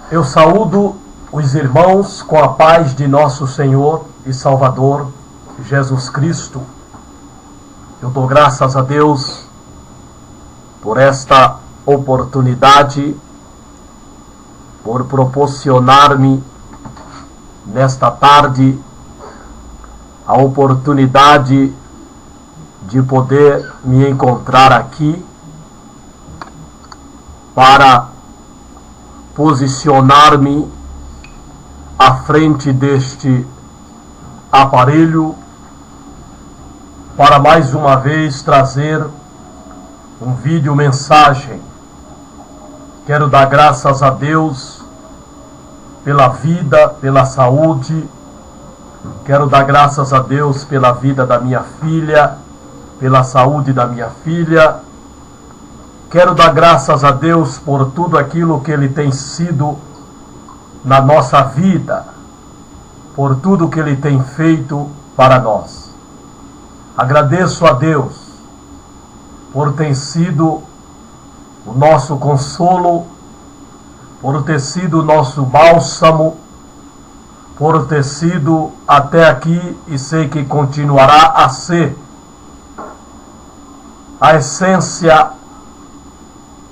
Eu saúdo os irmãos com a paz de nosso Senhor e Salvador Jesus Cristo. Eu dou graças a Deus por esta oportunidade, por proporcionar-me nesta tarde a oportunidade de poder me encontrar aqui para posicionar-me à frente deste aparelho para mais uma vez trazer um vídeo mensagem. Quero dar graças a Deus pela vida, pela saúde. Quero dar graças a Deus pela vida da minha filha, pela saúde da minha filha. Quero dar graças a Deus por tudo aquilo que Ele tem sido na nossa vida, por tudo que Ele tem feito para nós. Agradeço a Deus por ter sido o nosso consolo, por ter sido o nosso bálsamo, por ter sido até aqui e sei que continuará a ser a essência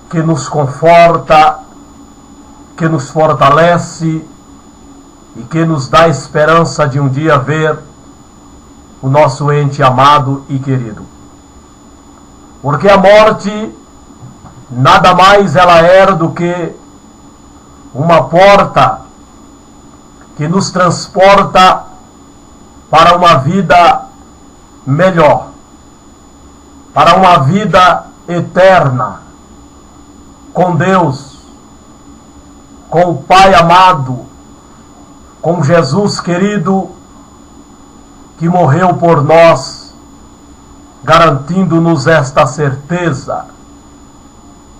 que nos conforta, que nos fortalece e que nos dá esperança de um dia ver o nosso ente amado e querido. Porque a morte nada mais ela é do que uma porta que nos transporta para uma vida melhor, para uma vida eterna, com Deus, com o Pai amado, com Jesus querido, que morreu por nós, garantindo-nos esta certeza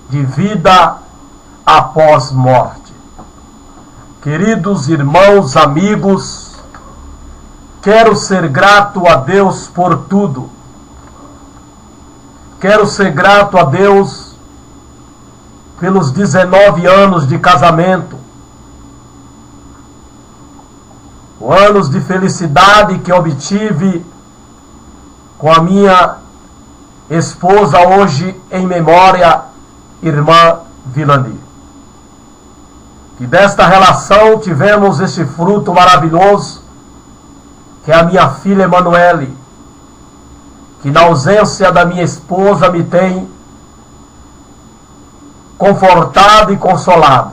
de vida após morte. Queridos irmãos, amigos, quero ser grato a Deus por tudo. Quero ser grato a Deus pelos 19 anos de casamento, anos de felicidade que obtive com a minha esposa, hoje em memória, irmã Vilani. Que desta relação tivemos esse fruto maravilhoso, que é a minha filha Emanuele, que na ausência da minha esposa me tem confortado e consolado,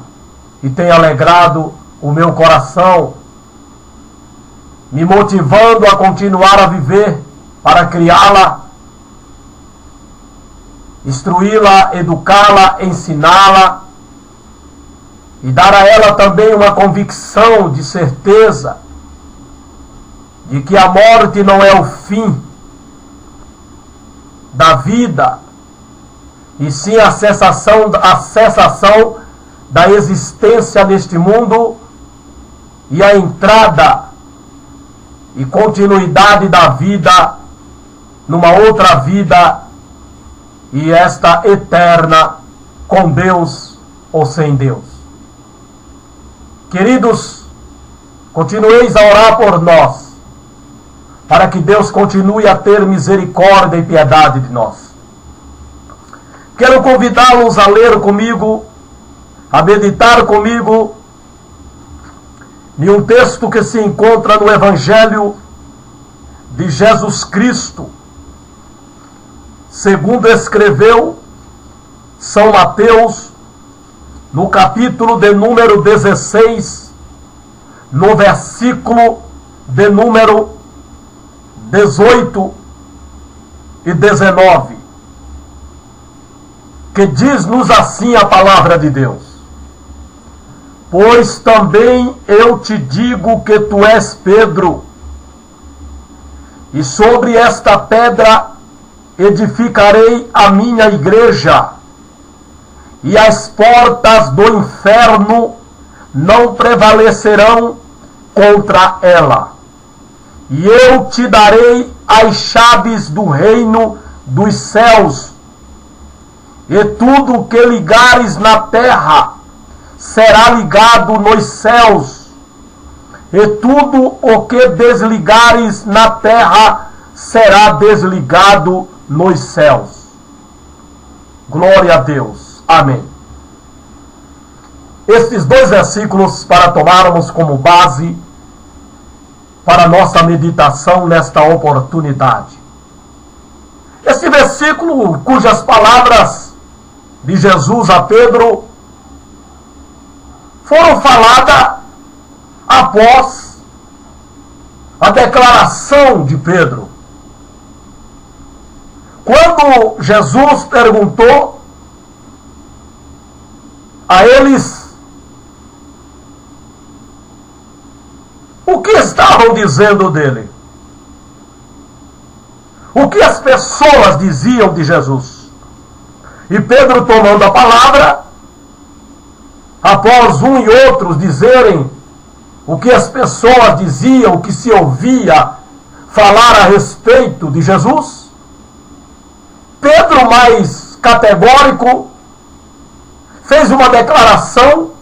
e tem alegrado o meu coração, me motivando a continuar a viver para criá-la, instruí-la, educá-la, ensiná-la e dar a ela também uma convicção de certeza de que a morte não é o fim da vida, e sim a cessação da existência neste mundo e a entrada e continuidade da vida numa outra vida, e esta eterna com Deus ou sem Deus. Queridos, continueis a orar por nós, para que Deus continue a ter misericórdia e piedade de nós. Quero convidá-los a ler comigo, a meditar comigo, em um texto que se encontra no Evangelho de Jesus Cristo, segundo escreveu São Mateus, no capítulo de número 16, no versículo de número 18 e 19. Que diz-nos assim a palavra de Deus: Pois também eu te digo que tu és Pedro, e sobre esta pedra edificarei a minha igreja, e as portas do inferno não prevalecerão contra ela. E eu te darei as chaves do reino dos céus, e tudo o que ligares na terra será ligado nos céus, e tudo o que desligares na terra será desligado nos céus. Glória a Deus. Amém. Estes dois versículos para tomarmos como base para nossa meditação nesta oportunidade. Este versículo, cujas palavras de Jesus a Pedro foram faladas após a declaração de Pedro. Quando Jesus perguntou a eles o que estavam dizendo dele, o que as pessoas diziam de Jesus. E Pedro, tomando a palavra, após um e outros dizerem o que as pessoas diziam, o que se ouvia falar a respeito de Jesus, Pedro, mais categórico, fez uma declaração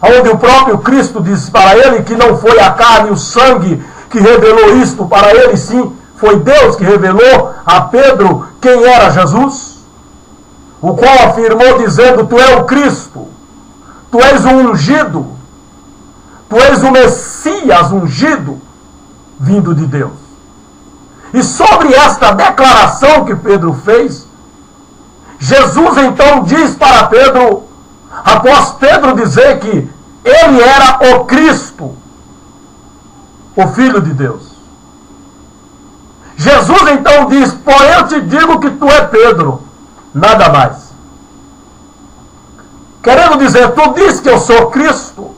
onde o próprio Cristo disse para ele que não foi a carne e o sangue que revelou isto para ele, sim, foi Deus que revelou a Pedro quem era Jesus, o qual afirmou dizendo: tu és o Cristo, tu és o ungido, tu és o Messias ungido, vindo de Deus. E sobre esta declaração que Pedro fez, Jesus então diz para Pedro, após Pedro dizer que ele era o Cristo, o Filho de Deus, Jesus então diz: porém eu te digo que tu é Pedro, nada mais. Querendo dizer, tu diz que eu sou Cristo,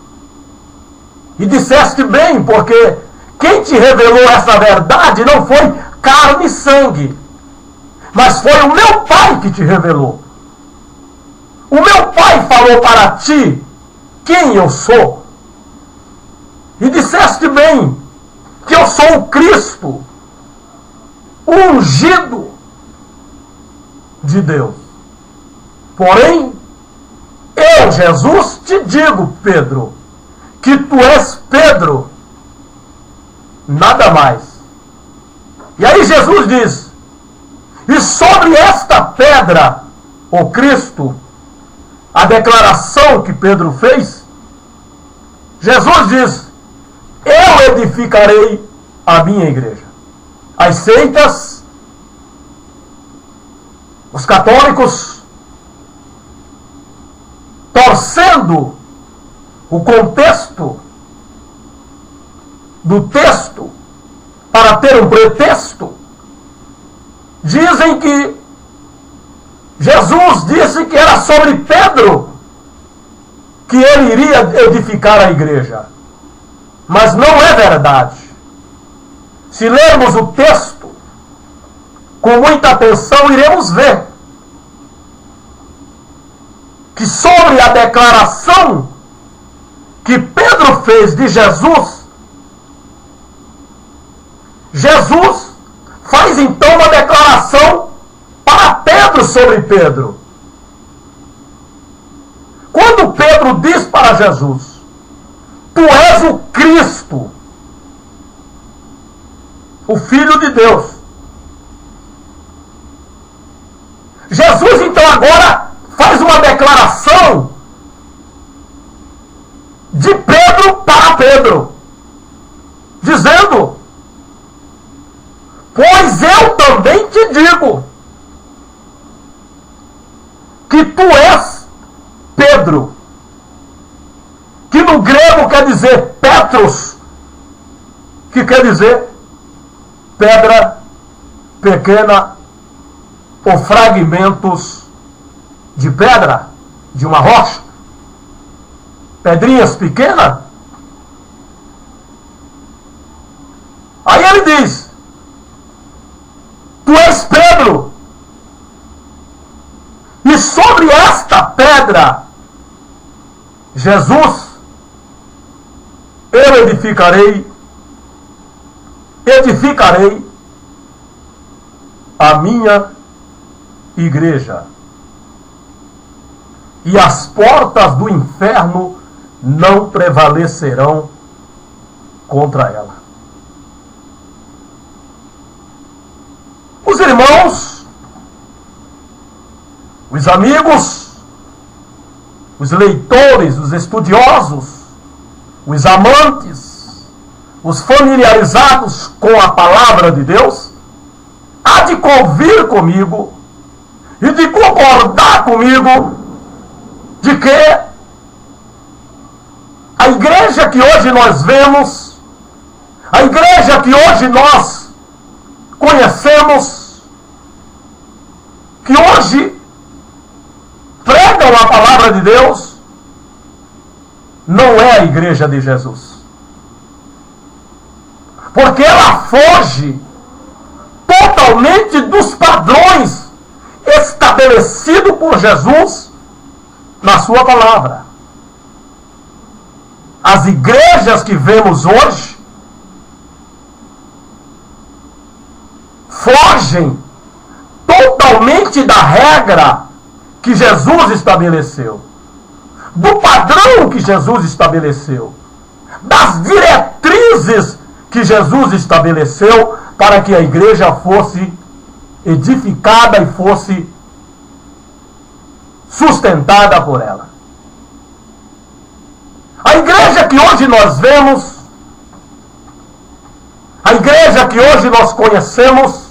e disseste bem, porque quem te revelou essa verdade não foi carne e sangue, mas foi o meu Pai que te revelou. O meu Pai falou para ti quem eu sou. E disseste bem que eu sou o Cristo, o ungido de Deus. Porém, eu, Jesus, te digo, Pedro, que tu és Pedro, nada mais. E aí Jesus diz: e sobre esta pedra, o Cristo, a declaração que Pedro fez, Jesus diz: eu edificarei a minha igreja. As seitas, os católicos, torcendo o contexto do texto para ter um pretexto, dizem que Jesus disse que era sobre Pedro que ele iria edificar a igreja. Mas não é verdade. Se lermos o texto com muita atenção, iremos ver que sobre a declaração que Pedro fez de Jesus, Jesus faz então uma declaração para Pedro sobre Pedro. Quando Pedro diz para Jesus: tu és o Cristo, o Filho de Deus. Jesus então agora faz uma declaração de Pedro para Pedro, dizendo: pois eu também te digo que tu és Pedro, que no grego quer dizer Petros, que quer dizer pedra pequena ou fragmentos de pedra, de uma rocha, pedrinhas pequenas. Aí ele diz: tu és Pedro, e sobre esta pedra, Jesus, eu edificarei a minha igreja. e as portas do inferno não prevalecerão contra ela. Os irmãos, os amigos, os leitores, os estudiosos, os amantes, os familiarizados com a palavra de Deus, há de convir comigo e de concordar comigo de que a igreja que hoje nós vemos, a igreja que hoje nós conhecemos, que hoje pregam a palavra de Deus, não é a igreja de Jesus. Porque ela foge totalmente dos padrões estabelecidos por Jesus na sua palavra. As igrejas que vemos hoje fogem totalmente da regra que Jesus estabeleceu, do padrão que Jesus estabeleceu, das diretrizes que Jesus estabeleceu para que a igreja fosse edificada e fosse sustentada por ela. A igreja que hoje nós vemos, a igreja que hoje nós conhecemos,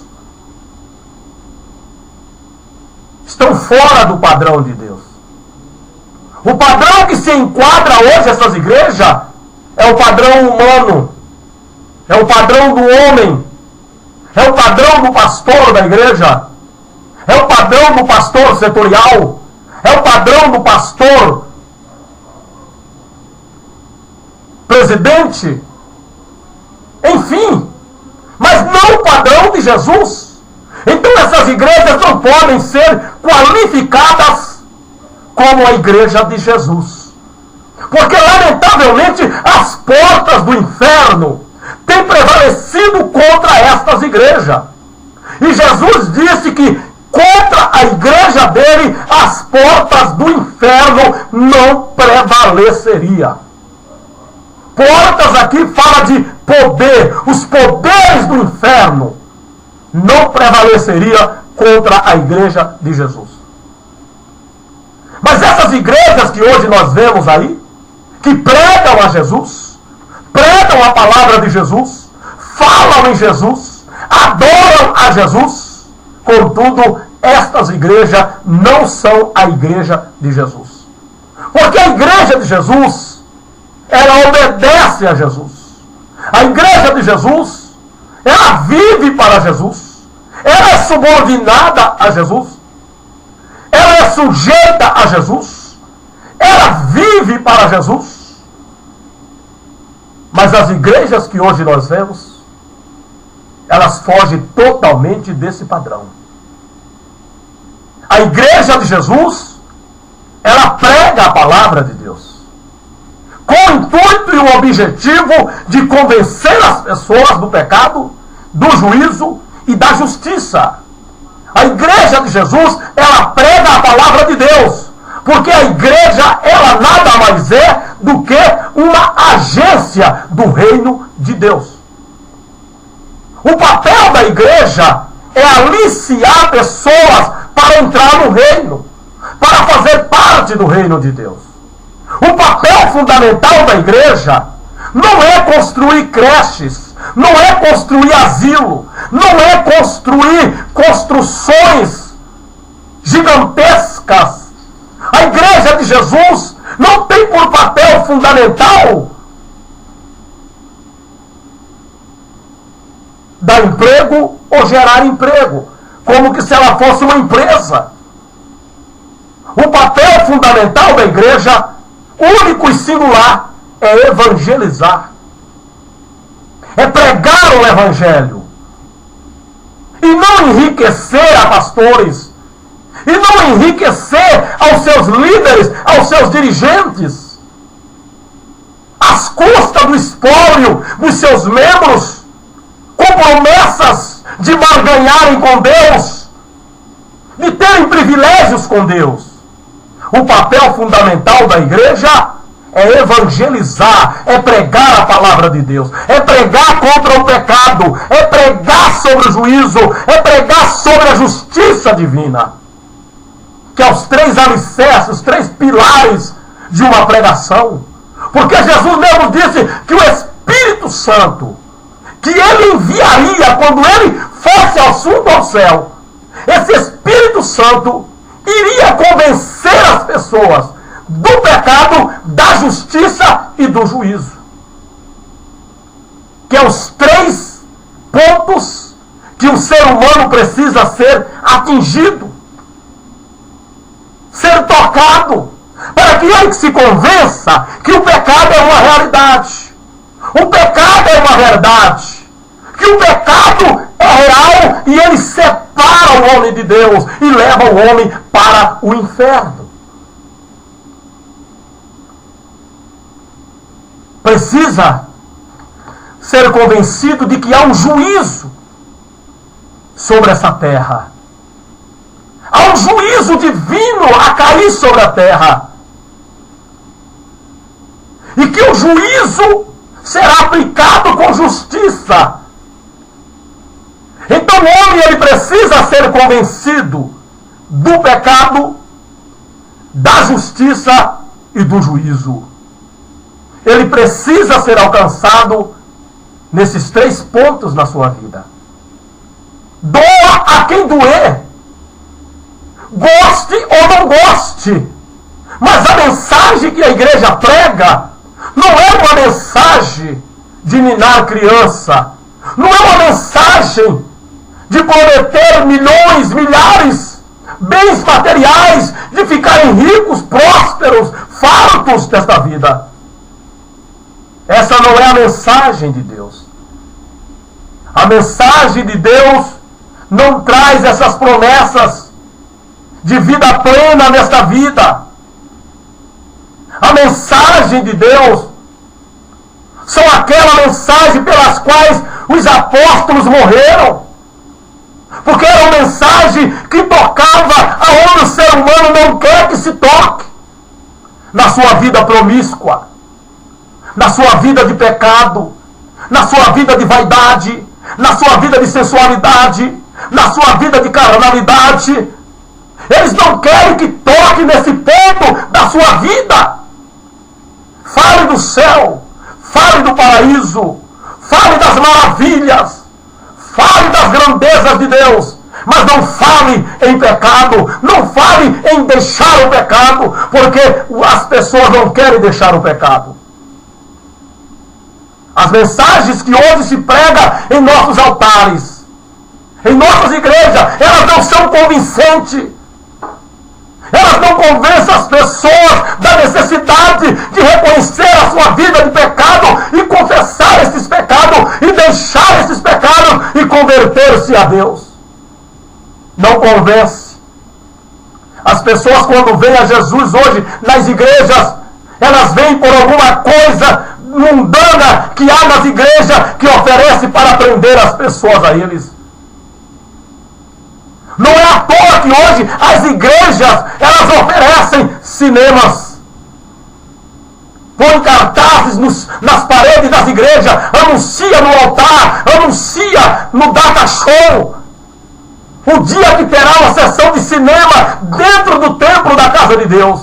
estão fora do padrão de Deus. O padrão que se enquadra hoje essas igrejas é o padrão humano, é o padrão do homem, é o padrão do pastor da igreja, é o padrão do pastor setorial, é o padrão do pastor presidente, enfim, mas não o padrão de Jesus. Então essas igrejas não podem ser qualificadas como a igreja de Jesus. Porque, lamentavelmente, as portas do inferno têm prevalecido contra estas igrejas. E Jesus disse que contra a igreja dele, as portas do inferno não prevaleceriam. Portas aqui fala de poder, os poderes do inferno não prevaleceria contra a igreja de Jesus. Mas essas igrejas que hoje nós vemos aí, que pregam a Jesus, pregam a palavra de Jesus, falam em Jesus, adoram a Jesus, contudo, estas igrejas não são a igreja de Jesus. Porque a igreja de Jesus, ela obedece a Jesus. A igreja de Jesus, ela vive para Jesus. Ela é subordinada a Jesus. Ela é sujeita a Jesus. Ela vive para Jesus. Mas as igrejas que hoje nós vemos, elas fogem totalmente desse padrão. A igreja de Jesus, ela prega a palavra de Deus, com o intuito e o objetivo de convencer as pessoas do pecado, do juízo e da justiça. A igreja de Jesus, ela prega a palavra de Deus, porque a igreja, ela nada mais é do que uma agência do reino de Deus. O papel da igreja é aliciar pessoas para entrar no reino, para fazer parte do reino de Deus. O papel fundamental da igreja não é construir creches, não é construir asilo, não é construir construções gigantescas. A igreja de Jesus não tem por papel fundamental dar emprego ou gerar emprego, como que se ela fosse uma empresa. O papel fundamental da igreja, único e singular, é evangelizar. É pregar o evangelho. E não enriquecer a pastores. E não enriquecer aos seus líderes, aos seus dirigentes, às custas do espólio dos seus membros, com promessas de barganharem com Deus, de terem privilégios com Deus. O papel fundamental da igreja é evangelizar, é pregar a palavra de Deus, é pregar contra o pecado, é pregar sobre o juízo, é pregar sobre a justiça divina. Que é os 3 alicerces, os 3 pilares de uma pregação. Porque Jesus mesmo disse que o Espírito Santo, que ele enviaria quando ele fosse ao assunto ao céu, esse Espírito Santo iria convencer as pessoas do pecado, da justiça e do juízo. Que é os 3 pontos que o ser humano precisa ser atingido, ser tocado, para que ele se convença que o pecado é uma realidade. O pecado é uma verdade. Que o pecado é real e ele separa o homem de Deus e leva o homem para o inferno. Precisa ser convencido de que há um juízo sobre essa terra. Há um juízo divino a cair sobre a terra. E que o juízo será aplicado com justiça. Então o homem ele precisa ser convencido do pecado, da justiça e do juízo. Ele precisa ser alcançado nesses 3 pontos na sua vida. Doa a quem doer. Goste ou não goste. Mas a mensagem que a igreja prega não é uma mensagem de ninar criança. Não é uma mensagem de prometer milhões, milhares, bens materiais, de ficarem ricos, prósperos, fartos desta vida. Essa não é a mensagem de Deus. A mensagem de Deus não traz essas promessas de vida plena nesta vida. A mensagem de Deus são aquela mensagem pelas quais os apóstolos morreram. Porque era uma mensagem que tocava aonde o ser humano não quer que se toque. Na sua vida promíscua, na sua vida de pecado, na sua vida de vaidade, na sua vida de sensualidade, na sua vida de carnalidade. Eles não querem que toque nesse ponto da sua vida. Fale do céu, fale do paraíso, fale das maravilhas, fale das grandezas de Deus, mas não fale em pecado, não fale em deixar o pecado, porque as pessoas não querem deixar o pecado. As mensagens que hoje se prega em nossos altares, em nossas igrejas, elas não são convincentes. Elas não convencem as pessoas da necessidade de reconhecer a sua vida de pecado e confessar esses pecados e deixar esses pecados e converter-se a Deus. Não convence. As pessoas, quando vêm a Jesus hoje nas igrejas, elas vêm por alguma coisa mundana que há nas igrejas que oferece para prender as pessoas a eles. Não é à toa que hoje as igrejas, elas oferecem cinemas. Põe cartazes nas paredes das igrejas, anuncia no altar, anuncia no data show. O dia que terá uma sessão de cinema dentro do templo da casa de Deus.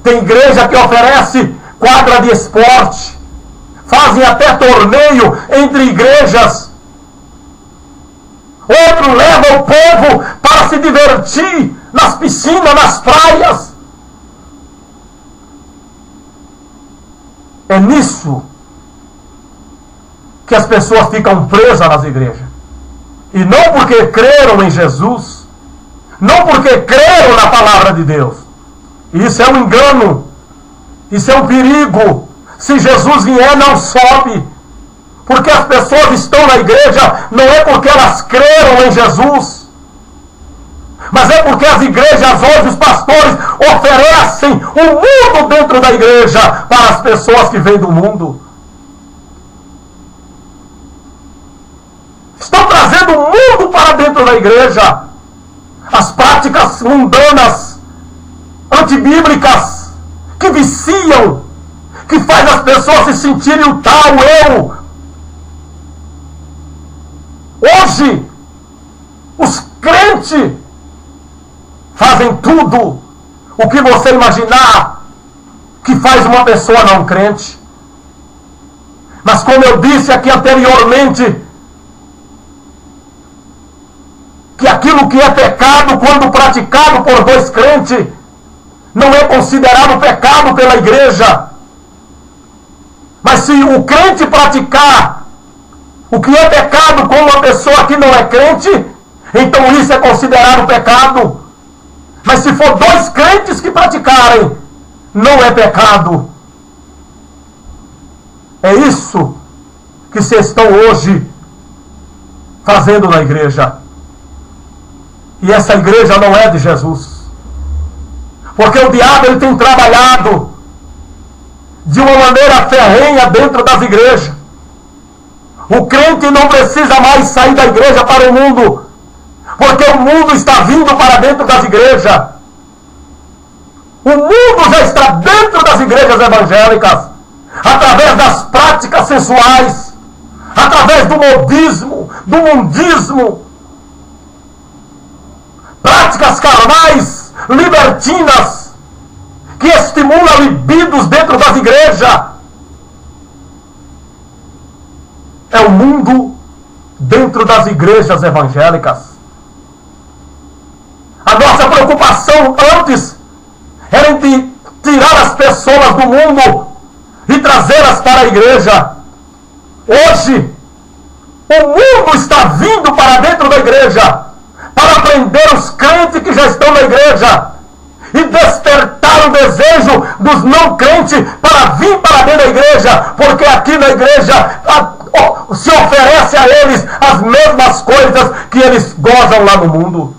Tem igreja que oferece quadra de esporte. Fazem até torneio entre igrejas. Outro leva o povo para se divertir nas piscinas, nas praias. É nisso que as pessoas ficam presas nas igrejas. E não porque creram em Jesus, não porque creram na palavra de Deus. Isso é um engano, isso é um perigo. Se Jesus vier, não sobe. Porque as pessoas estão na igreja, não é porque elas creram em Jesus, mas é porque as igrejas hoje, os pastores, oferecem um mundo dentro da igreja para as pessoas que vêm do mundo. Estão trazendo o mundo para dentro da igreja. As práticas mundanas antibíblicas, que viciam, que faz as pessoas se sentirem o tal eu. Hoje, os crentes fazem tudo o que você imaginar que faz uma pessoa não crente. Mas como eu disse aqui anteriormente, que aquilo que é pecado quando praticado por dois crentes não é considerado pecado pela igreja. Mas se o crente praticar o que é pecado com uma pessoa que não é crente, então isso é considerado pecado. Mas se for dois crentes que praticarem, não é pecado. É isso que vocês estão hoje fazendo na igreja. E essa igreja não é de Jesus. Porque o diabo ele tem trabalhado de uma maneira ferrenha dentro das igrejas. O crente não precisa mais sair da igreja para o mundo, porque o mundo está vindo para dentro das igrejas. O mundo já está dentro das igrejas evangélicas, através das práticas sensuais, através do modismo, do mundismo, práticas carnais, libertinas, que estimulam libidos dentro das igrejas. É o mundo dentro das igrejas evangélicas. A nossa preocupação antes era em tirar as pessoas do mundo e trazê-las para a igreja. Hoje, o mundo está vindo para dentro da igreja para prender os crentes que já estão na igreja e despertar o desejo dos não crentes para vir para dentro da igreja, porque aqui na igreja se oferece a eles as mesmas coisas que eles gozam lá no mundo.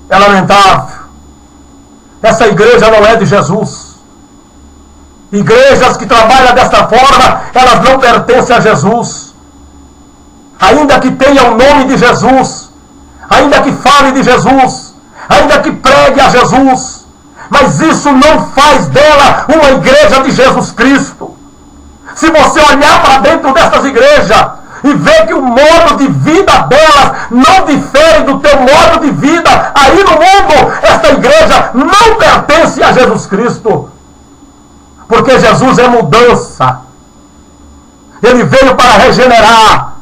É lamentável. Essa igreja não é de Jesus. Igrejas que trabalham desta forma, elas não pertencem a Jesus. Ainda que tenha o nome de Jesus, ainda que fale de Jesus, ainda que pregue a Jesus, mas isso não faz dela uma igreja de Jesus Cristo. Se você olhar para dentro dessas igrejas e ver que o modo de vida delas não difere do teu modo de vida aí no mundo, esta igreja não pertence a Jesus Cristo. Porque Jesus é mudança. Ele veio para regenerar.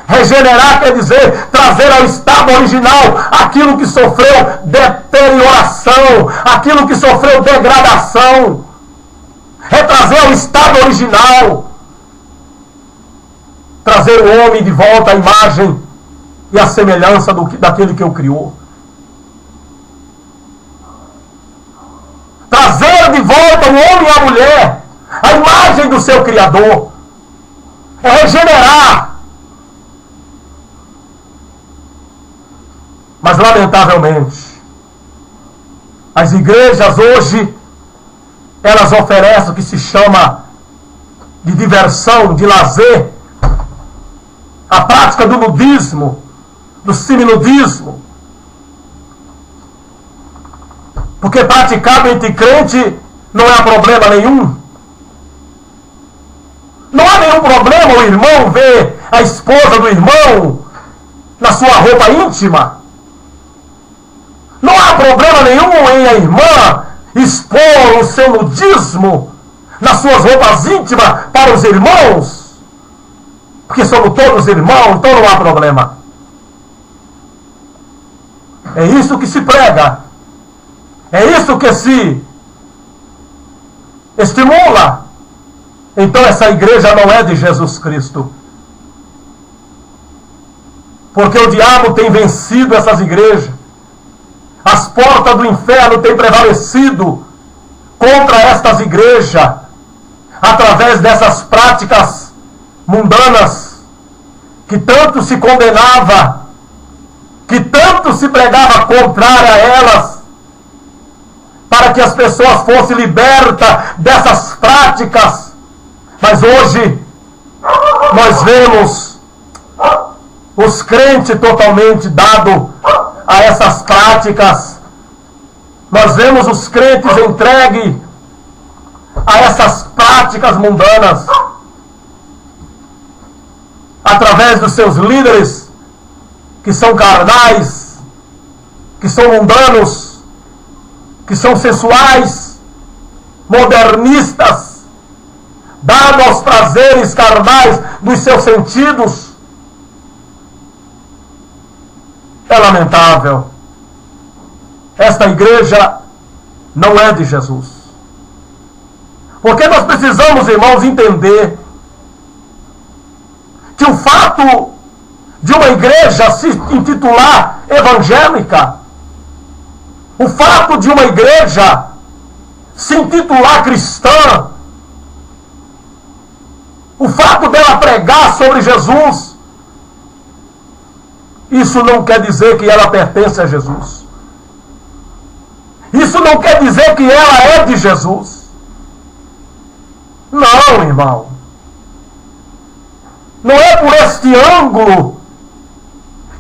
Regenerar quer dizer trazer ao estado original aquilo que sofreu deterioração, aquilo que sofreu degradação. É trazer ao estado original. Trazer o homem de volta à imagem e à semelhança daquele que o criou. Trazer de volta o homem e a mulher à imagem do seu Criador. É regenerar. Mas, lamentavelmente, as igrejas hoje, elas oferecem o que se chama de diversão, de lazer, a prática do nudismo, do seminudismo. Porque praticado entre crente não há problema nenhum. Não há nenhum problema o irmão ver a esposa do irmão na sua roupa íntima. Não há problema nenhum em a irmã expor o seu nudismo nas suas roupas íntimas para os irmãos. Porque somos todos irmãos, então não há problema. É isso que se prega. É isso que se estimula. Então essa igreja não é de Jesus Cristo. Porque o diabo tem vencido essas igrejas. As portas do inferno têm prevalecido contra estas igrejas, através dessas práticas mundanas, que tanto se condenava, que tanto se pregava contrária a elas, para que as pessoas fossem libertas dessas práticas. Mas hoje, nós vemos os crentes totalmente dados a essas práticas, Nós vemos os crentes entregues a essas práticas mundanas, através dos seus líderes, que são carnais, que são mundanos, que são sensuais, modernistas, dados aos prazeres carnais dos seus sentidos. É lamentável. Esta igreja não é de Jesus. Porque nós precisamos, irmãos, entender que o fato de uma igreja se intitular evangélica, o fato de uma igreja se intitular cristã, o fato dela pregar sobre Jesus, isso não quer dizer que ela pertence a Jesus. Isso não quer dizer que ela é de Jesus. Não, irmão. Não é por este ângulo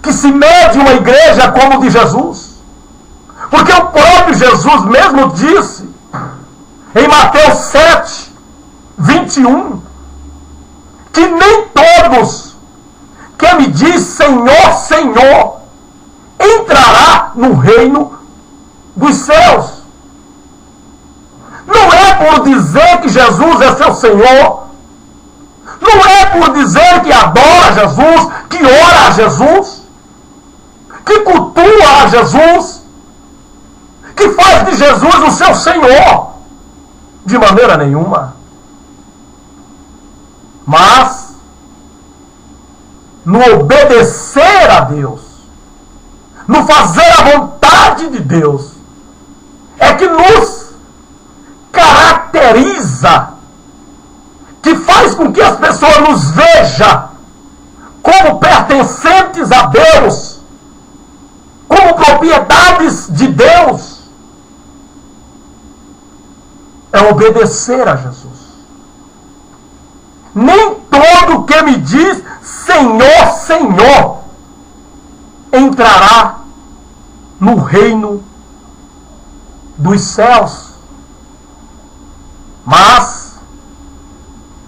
que se mede uma igreja como de Jesus. Porque o próprio Jesus mesmo disse, em Mateus 7, 21, que nem todos que me diz Senhor, Senhor, entrará no reino dos céus. Não é por dizer que Jesus é seu Senhor, não é por dizer que adora Jesus, que ora a Jesus, que cultua a Jesus, que faz de Jesus o seu Senhor, de maneira nenhuma. Mas no obedecer a Deus, no fazer a vontade de Deus, é que nos caracteriza, que faz com que as pessoas nos vejam como pertencentes a Deus, como propriedades de Deus. É obedecer a Jesus. Nem todo que me diz Senhor, Senhor, entrará no reino dos céus, mas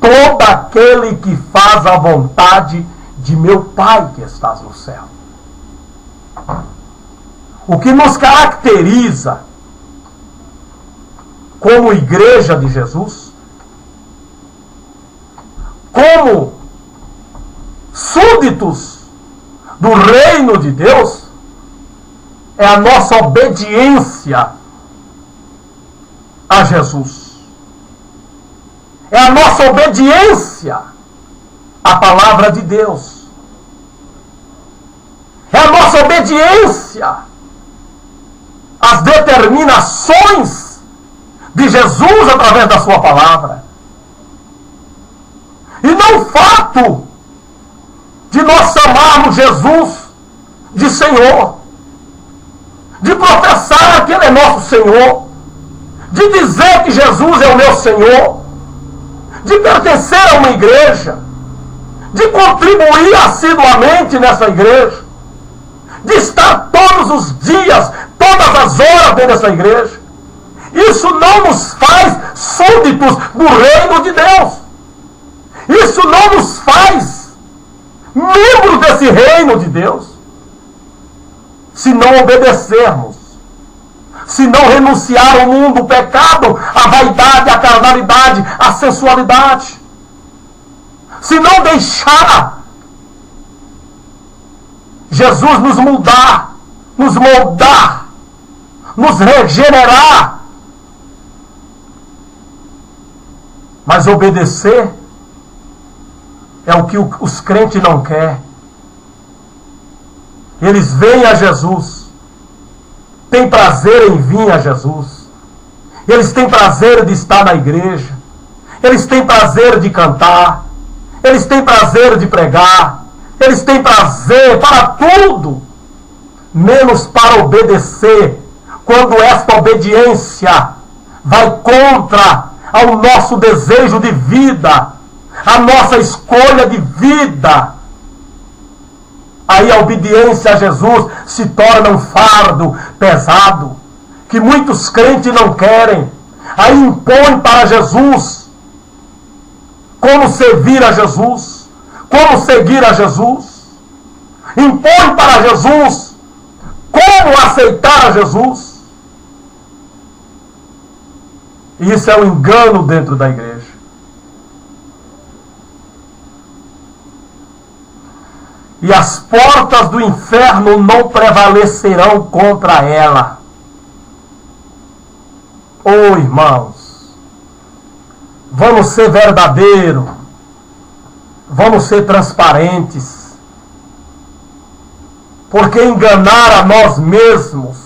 todo aquele que faz a vontade de meu Pai que estás no céu. O que nos caracteriza como igreja de Jesus, como súditos do reino de Deus, é a nossa obediência a Jesus. É a nossa obediência à palavra de Deus. É a nossa obediência às determinações de Jesus através da sua palavra. E não o fato de nós chamarmos Jesus de Senhor, de professar que Ele é nosso Senhor, de dizer que Jesus é o meu Senhor, de pertencer a uma igreja, de contribuir assiduamente nessa igreja, de estar todos os dias, todas as horas dentro dessa igreja. Isso não nos faz súditos do reino de Deus. Isso não nos faz membros desse reino de Deus. Se não obedecermos, se não renunciar ao mundo, o pecado, a vaidade, a carnalidade, a sensualidade, se não deixar Jesus nos moldar, nos regenerar, mas obedecer é o que os crentes não querem. Eles vêm a Jesus, têm prazer em vir a Jesus, eles têm prazer de estar na igreja, eles têm prazer de cantar, eles têm prazer de pregar, eles têm prazer para tudo, menos para obedecer, quando esta obediência vai contra ao nosso desejo de vida, a nossa escolha de vida. Aí a obediência a Jesus se torna um fardo pesado. que muitos crentes não querem. Aí impõe para Jesus como servir a Jesus, como seguir a Jesus. Impõe para Jesus como aceitar a Jesus. E isso é um engano dentro da igreja. E as portas do inferno não prevalecerão contra ela. Oh, irmãos, vamos ser verdadeiros, vamos ser transparentes, porque enganar a nós mesmos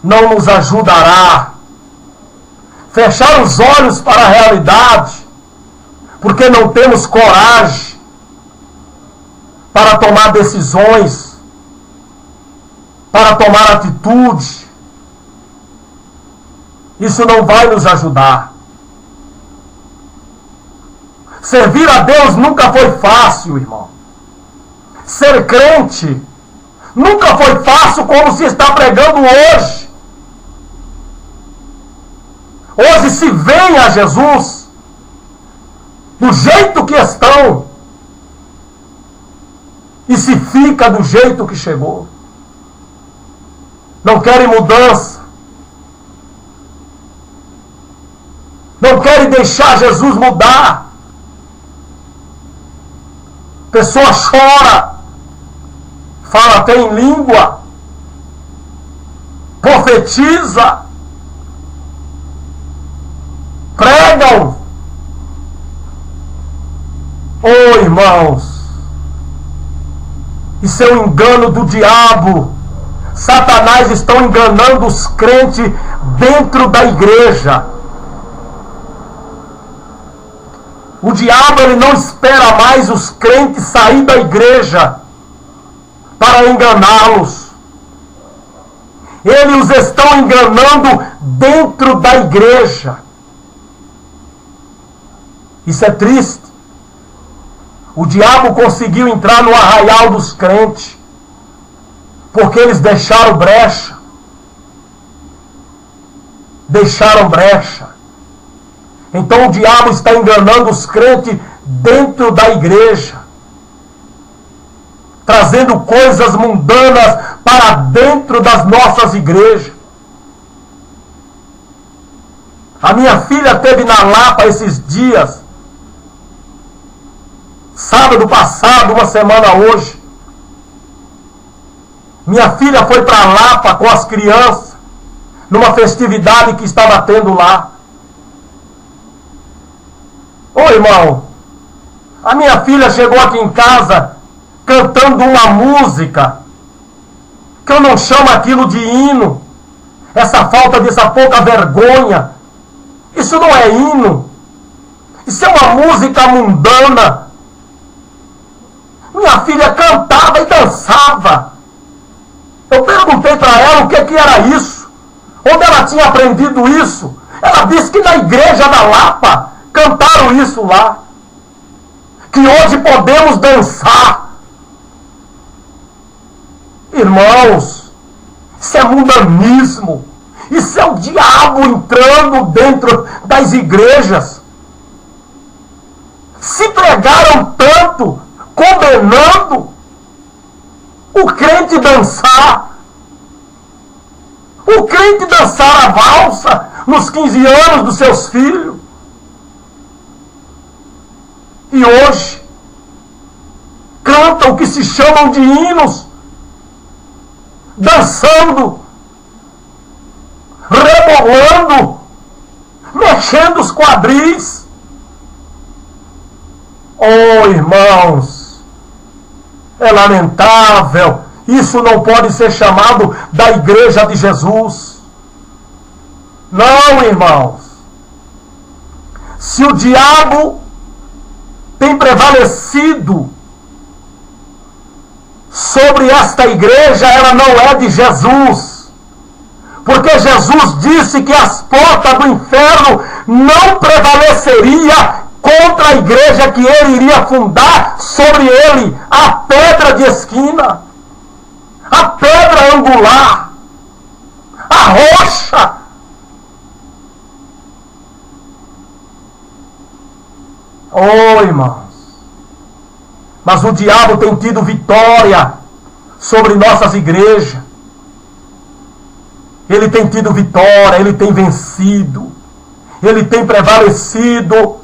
não nos ajudará. Fechar os olhos para a realidade, porque não temos coragem para tomar decisões, para tomar atitude, isso não vai nos ajudar. Servir a Deus nunca foi fácil, irmão. Ser crente nunca foi fácil como se está pregando hoje. Hoje se vem a Jesus do jeito que estão e se fica do jeito que chegou. Não querem mudança. Não querem deixar Jesus mudar. Pessoa chora, fala até em língua, profetiza, pregam. Oh, irmãos, isso é um engano do diabo. Satanás está enganando os crentes dentro da igreja. O diabo, ele não espera mais os crentes sair da igreja para enganá-los. Eles os estão enganando dentro da igreja. Isso é triste. O diabo conseguiu entrar no arraial dos crentes, porque eles deixaram brecha. Deixaram brecha. Então o diabo está enganando os crentes dentro da igreja, trazendo coisas mundanas para dentro das nossas igrejas. A minha filha esteve na Lapa esses dias, sábado passado, uma semana hoje. Minha filha foi para Lapa com as crianças, numa festividade que estava tendo lá. Ô irmão, a minha filha chegou aqui em casa cantando uma música que eu não chamo aquilo de hino. Essa falta dessa pouca vergonha, isso não é hino. Isso é uma música mundana. Minha filha cantava e dançava. Eu perguntei para ela o que era isso, onde ela tinha aprendido isso. Ela disse que na igreja da Lapa cantaram isso lá. Que hoje podemos dançar. Irmãos, isso é mundanismo. Isso é o diabo entrando dentro das igrejas. Se pregaram tanto, condenando o crente dançar. O crente dançar a valsa nos 15 anos dos seus filhos. E hoje cantam o que se chamam de hinos, dançando, rebolando, mexendo os quadris. Oh, irmãos, é lamentável. Isso não pode ser chamado da igreja de Jesus. Não, irmãos. Se o diabo tem prevalecido sobre esta igreja, ela não é de Jesus. Porque Jesus disse que as portas do inferno não prevaleceria contra a igreja que ele iria fundar sobre ele, a pedra de esquina, a pedra angular. Oh, irmãos. Mas o diabo tem tido vitória sobre nossas igrejas. Ele tem tido vitória, ele tem vencido, ele tem prevalecido.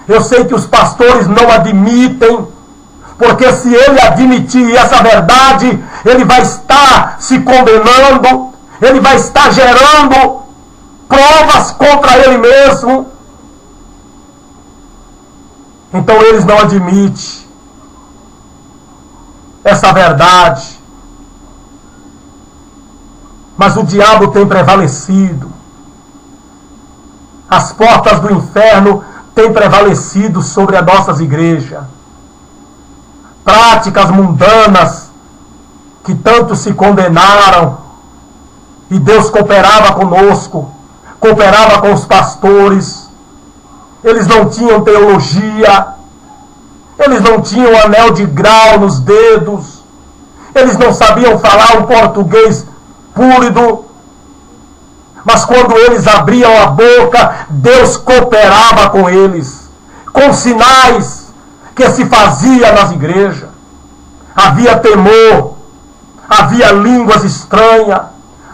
Eu sei que os pastores não admitem, porque se ele admitir essa verdade, ele vai estar se condenando, ele vai estar gerando provas contra ele mesmo. Então eles não admitem essa verdade. Mas o diabo tem prevalecido. As portas do inferno têm prevalecido sobre as nossas igrejas. Práticas mundanas que tanto se condenaram, e Deus cooperava conosco, cooperava com os pastores. Eles não tinham teologia, eles não tinham anel de grau nos dedos, eles não sabiam falar um português púrido, mas quando eles abriam a boca, Deus cooperava com eles, com sinais que se fazia nas igrejas. Havia temor, havia línguas estranhas,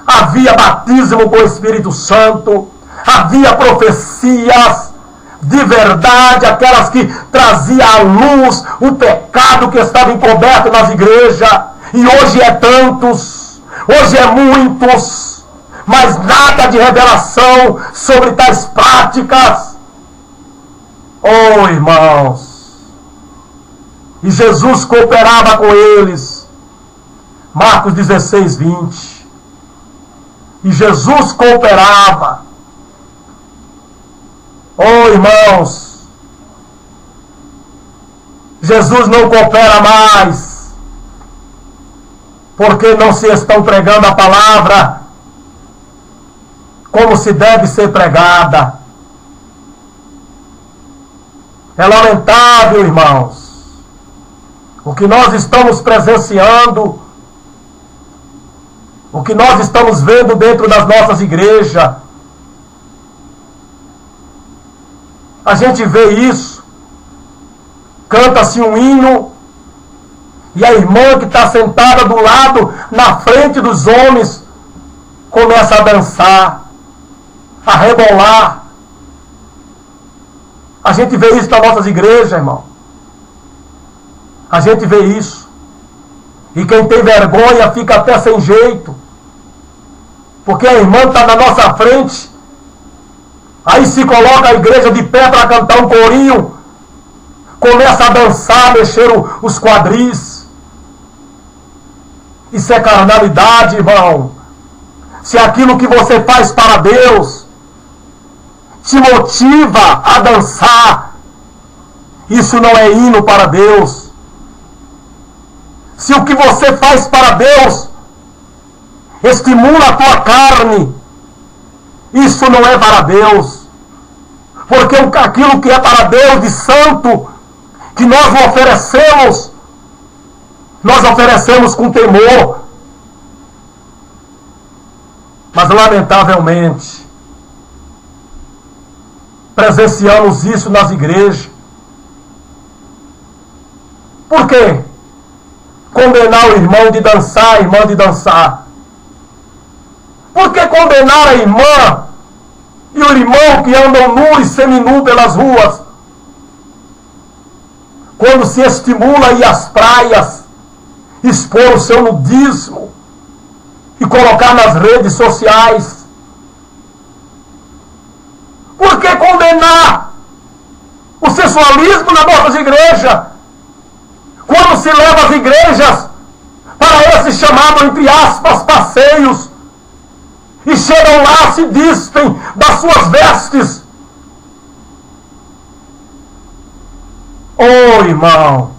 havia batismo com o Espírito Santo, havia profecias de verdade, aquelas que traziam à luz o pecado que estava encoberto nas igrejas. E hoje é tantos, hoje é muitos, mas nada de revelação sobre tais práticas. Oh, irmãos, e Jesus cooperava com eles. Marcos 16, 20. E Jesus cooperava. Oh, irmãos, Jesus não coopera mais, porque não se estão pregando a palavra como se deve ser pregada. É lamentável, irmãos, o que nós estamos presenciando, o que nós estamos vendo dentro das nossas igrejas. A gente vê isso, canta-se um hino, e a irmã que está sentada do lado, na frente dos homens, começa a dançar, a rebolar. A gente vê isso nas nossas igrejas, irmão. A gente vê isso. E quem tem vergonha fica até sem jeito, porque a irmã está na nossa frente. Aí se coloca a igreja de pé para cantar um corinho, começa a dançar, mexer os quadris. Isso é carnalidade, irmão. Se aquilo que você faz para Deus te motiva a dançar, isso não é hino para Deus. Se o que você faz para Deus estimula a tua carne, isso não é para Deus. Porque aquilo que é para Deus de santo, que nós oferecemos com temor. Mas lamentavelmente, presenciamos isso nas igrejas. Por quê? Condenar o irmão de dançar, a irmã de dançar. Por que condenar a irmã e o irmão que andam nu e seminu pelas ruas, quando se estimula a ir às praias, expor o seu nudismo e colocar nas redes sociais? Por que condenar o sensualismo nas nossas igrejas, quando se leva as igrejas para esse chamado, entre aspas, passeios, e chegam lá, se despem das suas vestes? Oh, irmão,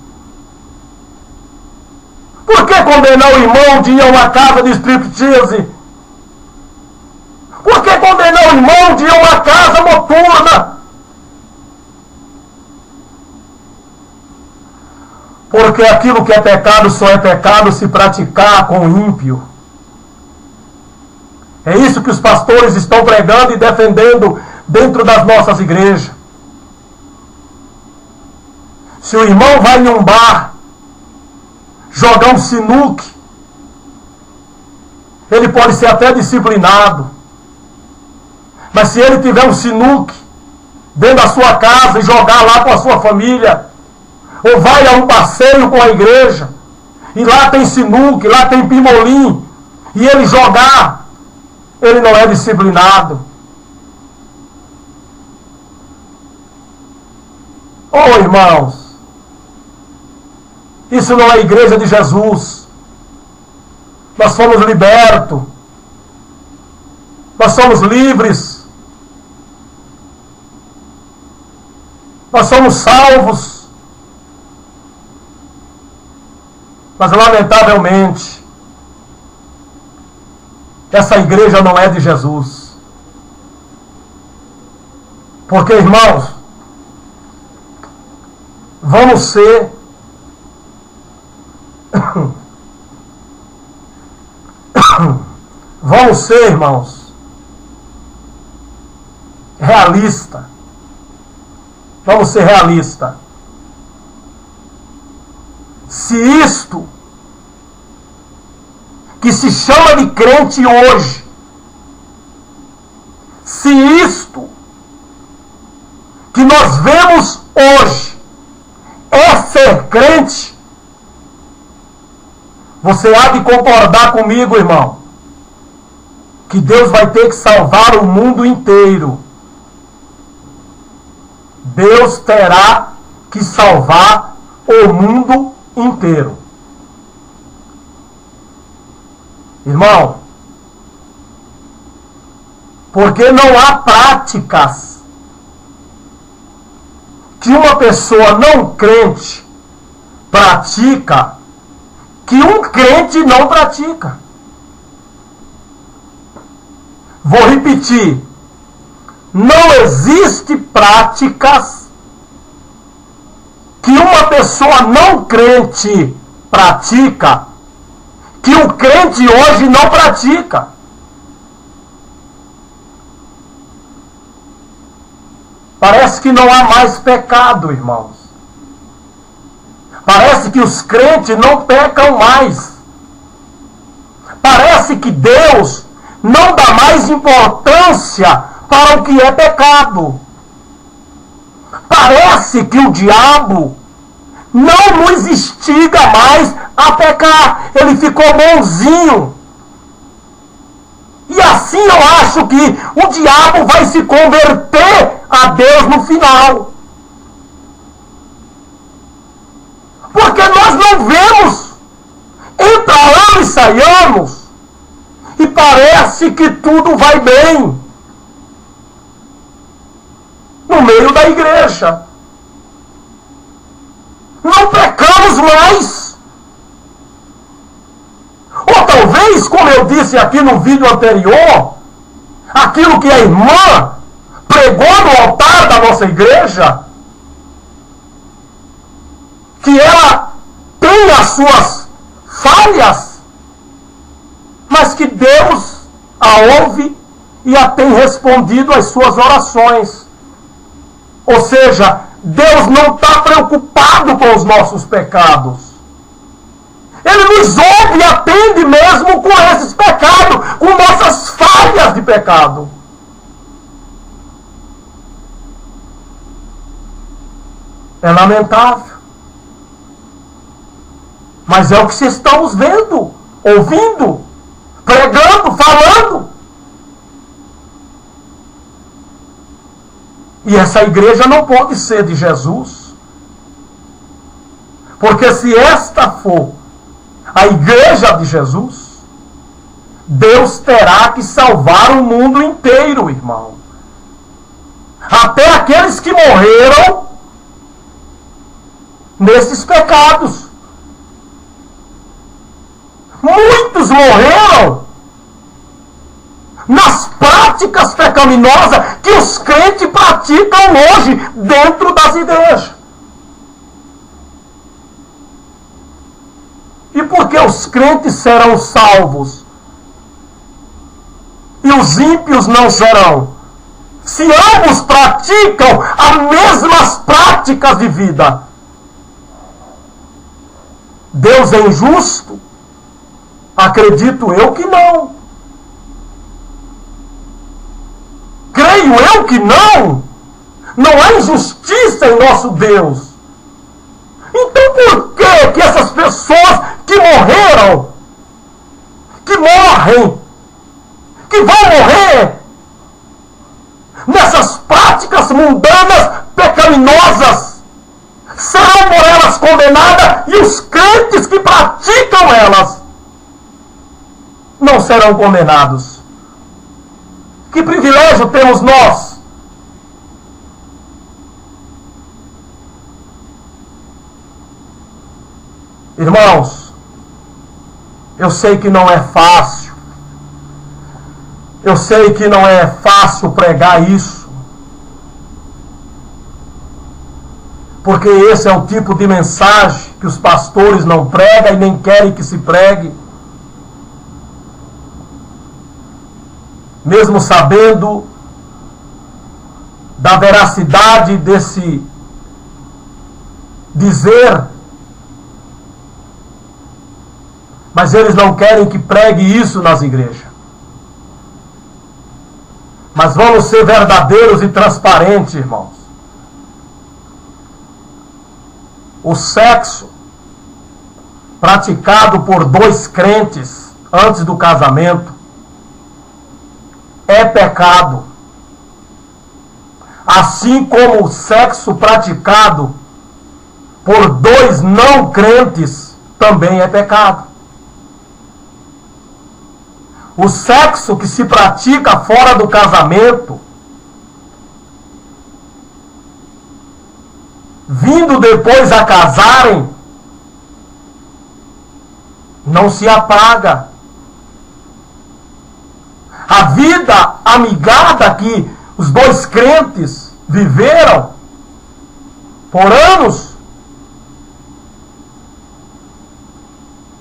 por que condenar o irmão de ir a uma casa de striptease? Por que condenar o irmão de ir a uma casa noturna? Porque aquilo que é pecado só é pecado se praticar com o ímpio. É isso que os pastores estão pregando e defendendo dentro das nossas igrejas. Se o irmão vai em um bar jogar um sinuque, ele pode ser até disciplinado. Mas se ele tiver um sinuque dentro da sua casa e jogar lá com a sua família, ou vai a um passeio com a igreja, e lá tem sinuque, lá tem pimolim, e ele jogar, ele não é disciplinado. Oh, irmãos, isso não é a igreja de Jesus. Nós fomos libertos. Nós somos livres. Nós somos salvos. Mas, lamentavelmente, essa igreja não é de Jesus. Porque, irmãos, vamos ser irmãos, realistas. Vamos ser realistas. Se isto que se chama de crente hoje, se isto que nós vemos hoje é ser crente, você há de concordar comigo, irmão, que Deus vai ter que salvar o mundo inteiro. Deus terá que salvar o mundo inteiro. Irmão, porque não há práticas que uma pessoa não crente pratica que um crente não pratica. Vou repetir. Não existe práticas que uma pessoa não crente pratica que o crente hoje não pratica. Parece que não há mais pecado, irmãos. Parece que os crentes não pecam mais. Parece que Deus não dá mais importância para o que é pecado. Parece que o diabo não nos instiga mais a pecar. Ele ficou bonzinho. E assim eu acho que o diabo vai se converter a Deus no final. Porque nós não vemos, entra ano e sai anos, e parece que tudo vai bem no meio da igreja. Não pecamos mais. Ou talvez, como eu disse aqui no vídeo anterior, aquilo que a irmã pregou no altar da nossa igreja, que ela tem as suas falhas, mas que Deus a ouve e a tem respondido às suas orações. Ou seja, Deus não está preocupado com os nossos pecados. Ele nos ouve e atende mesmo com esses pecados, com nossas falhas de pecado. É lamentável. Mas é o que vocês estamos vendo, ouvindo, pregando, falando. E essa igreja não pode ser de Jesus. Porque se esta for a igreja de Jesus, Deus terá que salvar o mundo inteiro, irmão. Até aqueles que morreram nesses pecados. Muitos morreram nas práticas pecaminosas que os crentes praticam hoje dentro das igrejas. E por que os crentes serão salvos e os ímpios não serão? Se ambos praticam as mesmas práticas de vida. Deus é injusto? Acredito eu que não. Creio eu que não. Não há injustiça em nosso Deus. Então por que essas pessoas que morreram, que morrem, que vão morrer nessas práticas mundanas, pecaminosas, serão por elas condenadas, e os crentes que praticam elas não serão condenados? Que privilégio temos nós? Irmãos, eu sei que não é fácil. Eu sei que não é fácil pregar isso. Porque esse é o tipo de mensagem que os pastores não pregam e nem querem que se pregue. Mesmo sabendo da veracidade desse dizer, mas eles não querem que pregue isso nas igrejas. Mas vamos ser verdadeiros e transparentes, irmãos. O sexo praticado por dois crentes antes do casamento é pecado. Assim como o sexo praticado por dois não crentes também é pecado. O sexo que se pratica fora do casamento, vindo depois a casarem, não se apaga. A vida amigada que os dois crentes viveram por anos,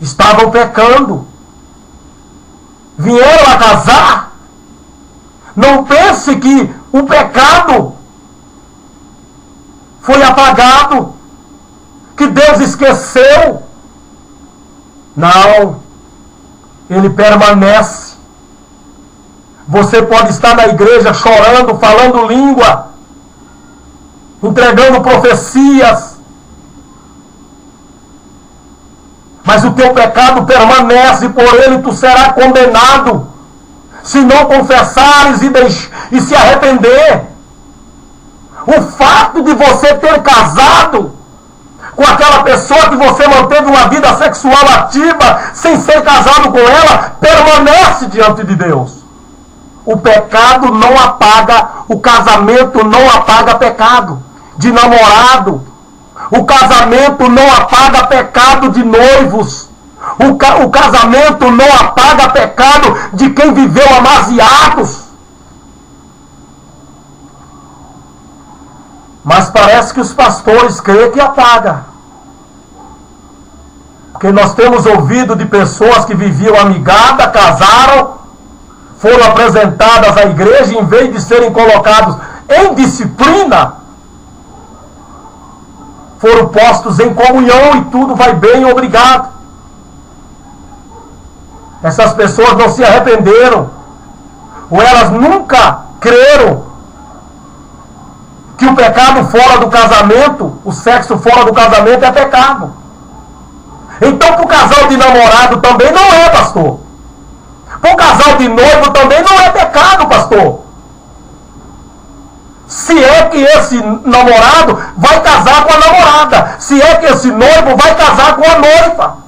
estavam pecando. Vieram a casar. Não pense que o pecado foi apagado, que Deus esqueceu. Não, ele permanece. Você pode estar na igreja chorando, falando língua, entregando profecias, mas o teu pecado permanece, por ele tu serás condenado, se não confessares e se arrepender. O fato de você ter casado com aquela pessoa que você manteve uma vida sexual ativa, sem ser casado com ela, permanece diante de Deus. O pecado não apaga, o casamento não apaga pecado de namorado. O casamento não apaga pecado de noivos. O casamento não apaga pecado de quem viveu amaziados. Mas parece que os pastores creem que apaga. Porque nós temos ouvido de pessoas que viviam amigadas, casaram, foram apresentadas à igreja, em vez de serem colocados em disciplina, foram postos em comunhão e tudo vai bem, obrigado. Essas pessoas não se arrependeram, ou elas nunca creram que o pecado fora do casamento, o sexo fora do casamento é pecado. Então para o casal de namorado também não é, pastor. Para o casal de noivo também não é pecado, pastor. Se é que esse namorado vai casar com a namorada, se é que esse noivo vai casar com a noiva.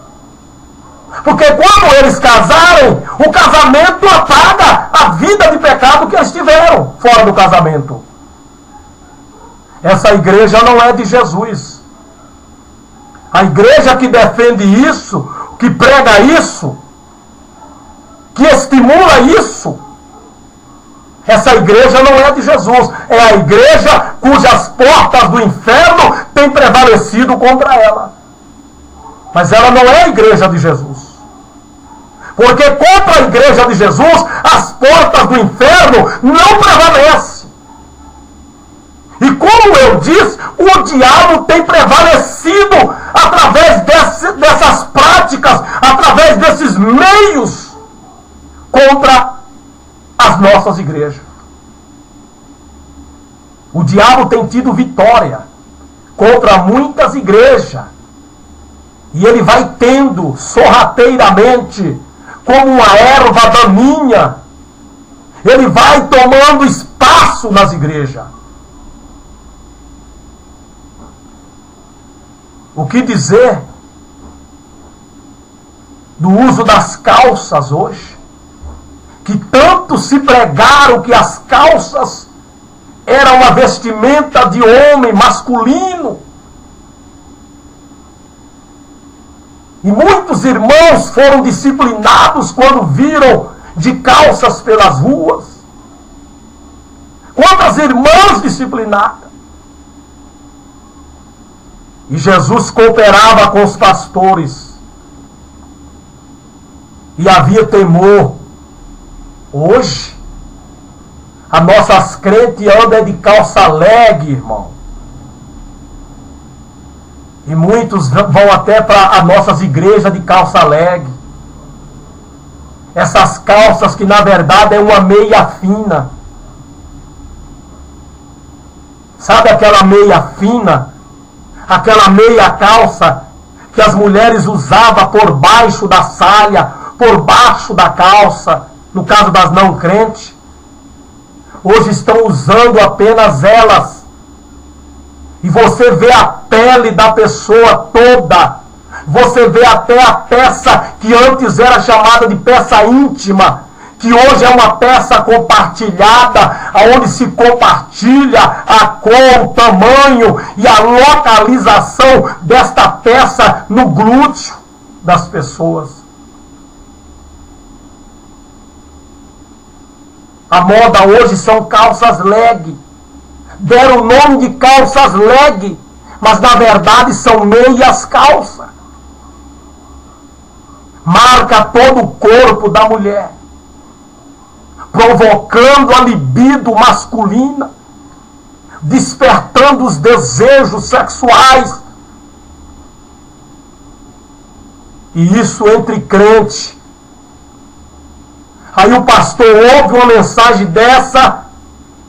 Porque quando eles casarem, o casamento apaga a vida de pecado que eles tiveram fora do casamento. Essa igreja não é de Jesus. A igreja que defende isso, que prega isso, que estimula isso, essa igreja não é de Jesus. É a igreja cujas portas do inferno têm prevalecido contra ela. Mas ela não é a igreja de Jesus. Porque contra a igreja de Jesus, as portas do inferno não prevalecem. E como eu disse, o diabo tem prevalecido através dessas práticas, através desses meios, contra as nossas igrejas. O diabo tem tido vitória contra muitas igrejas. E ele vai tendo sorrateiramente, como uma erva daninha, ele vai tomando espaço nas igrejas. O que dizer do uso das calças hoje? Que tanto se pregaram que as calças eram uma vestimenta de homem masculino. E muitos irmãos foram disciplinados quando viram de calças pelas ruas. Quantas irmãs disciplinadas? E Jesus cooperava com os pastores. E havia temor. Hoje, as nossas crentes andam de calça leg, irmão. E muitos vão até para as nossas igrejas de calça leg. Essas calças que na verdade é uma meia fina. Sabe aquela meia fina? Aquela meia calça que as mulheres usavam por baixo da saia, por baixo da calça, no caso das não crentes. Hoje estão usando apenas elas. E você vê a pele da pessoa toda. Você vê até a peça que antes era chamada de peça íntima, que hoje é uma peça compartilhada, onde se compartilha a cor, o tamanho e a localização desta peça no glúteo das pessoas. A moda hoje são calças leg. Deram o nome de calças leg, mas na verdade são meias calças. Marca todo o corpo da mulher, provocando a libido masculina, despertando os desejos sexuais. E isso entre crentes. Aí o pastor ouve uma mensagem dessa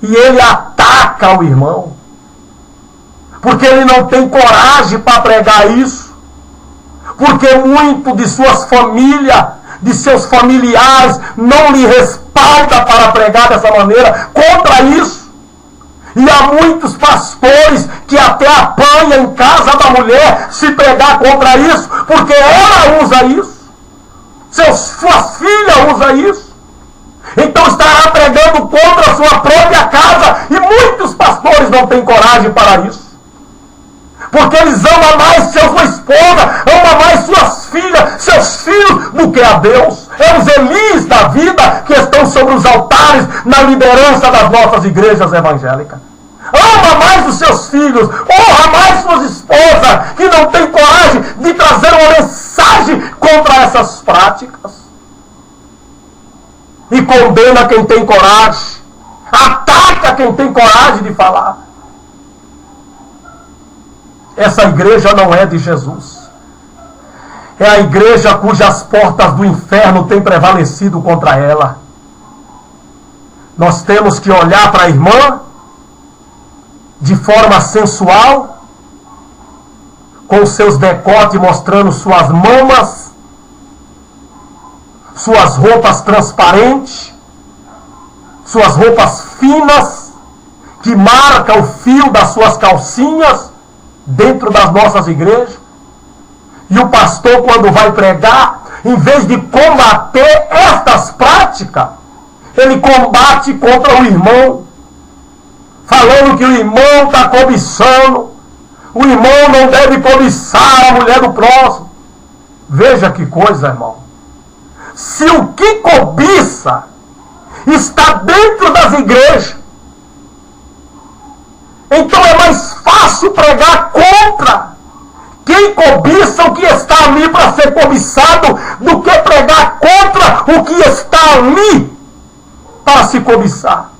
e ele ataca o irmão, porque ele não tem coragem para pregar isso, porque muito de suas famílias, de seus familiares, não lhe respalda para pregar dessa maneira contra isso. E há muitos pastores que até apanham em casa da mulher se pregar contra isso, porque ela usa isso, suas filhas usam isso. Então estará pregando contra a sua própria casa, e muitos pastores não têm coragem para isso. Porque eles amam mais sua esposa, amam mais suas filhas, seus filhos, do que a Deus. É os Elis da vida que estão sobre os altares, na liderança das nossas igrejas evangélicas. Ama mais os seus filhos, honra mais suas esposas, que não tem coragem de trazer uma mensagem contra essas práticas. E condena quem tem coragem, ataca quem tem coragem de falar. Essa igreja não é de Jesus. É a igreja cujas portas do inferno têm prevalecido contra ela. Nós temos que olhar para a irmã de forma sensual, com seus decotes mostrando suas mamas, suas roupas transparentes, suas roupas finas, que marcam o fio das suas calcinhas dentro das nossas igrejas. E o pastor, quando vai pregar, em vez de combater estas práticas, ele combate contra o irmão, falando que o irmão está cobiçando, o irmão não deve cobiçar a mulher do próximo. Veja que coisa, irmão. Se o que cobiça está dentro das igrejas, então é mais fácil pregar contra quem cobiça o que está ali para ser cobiçado, do que pregar contra o que está ali para se cobiçar.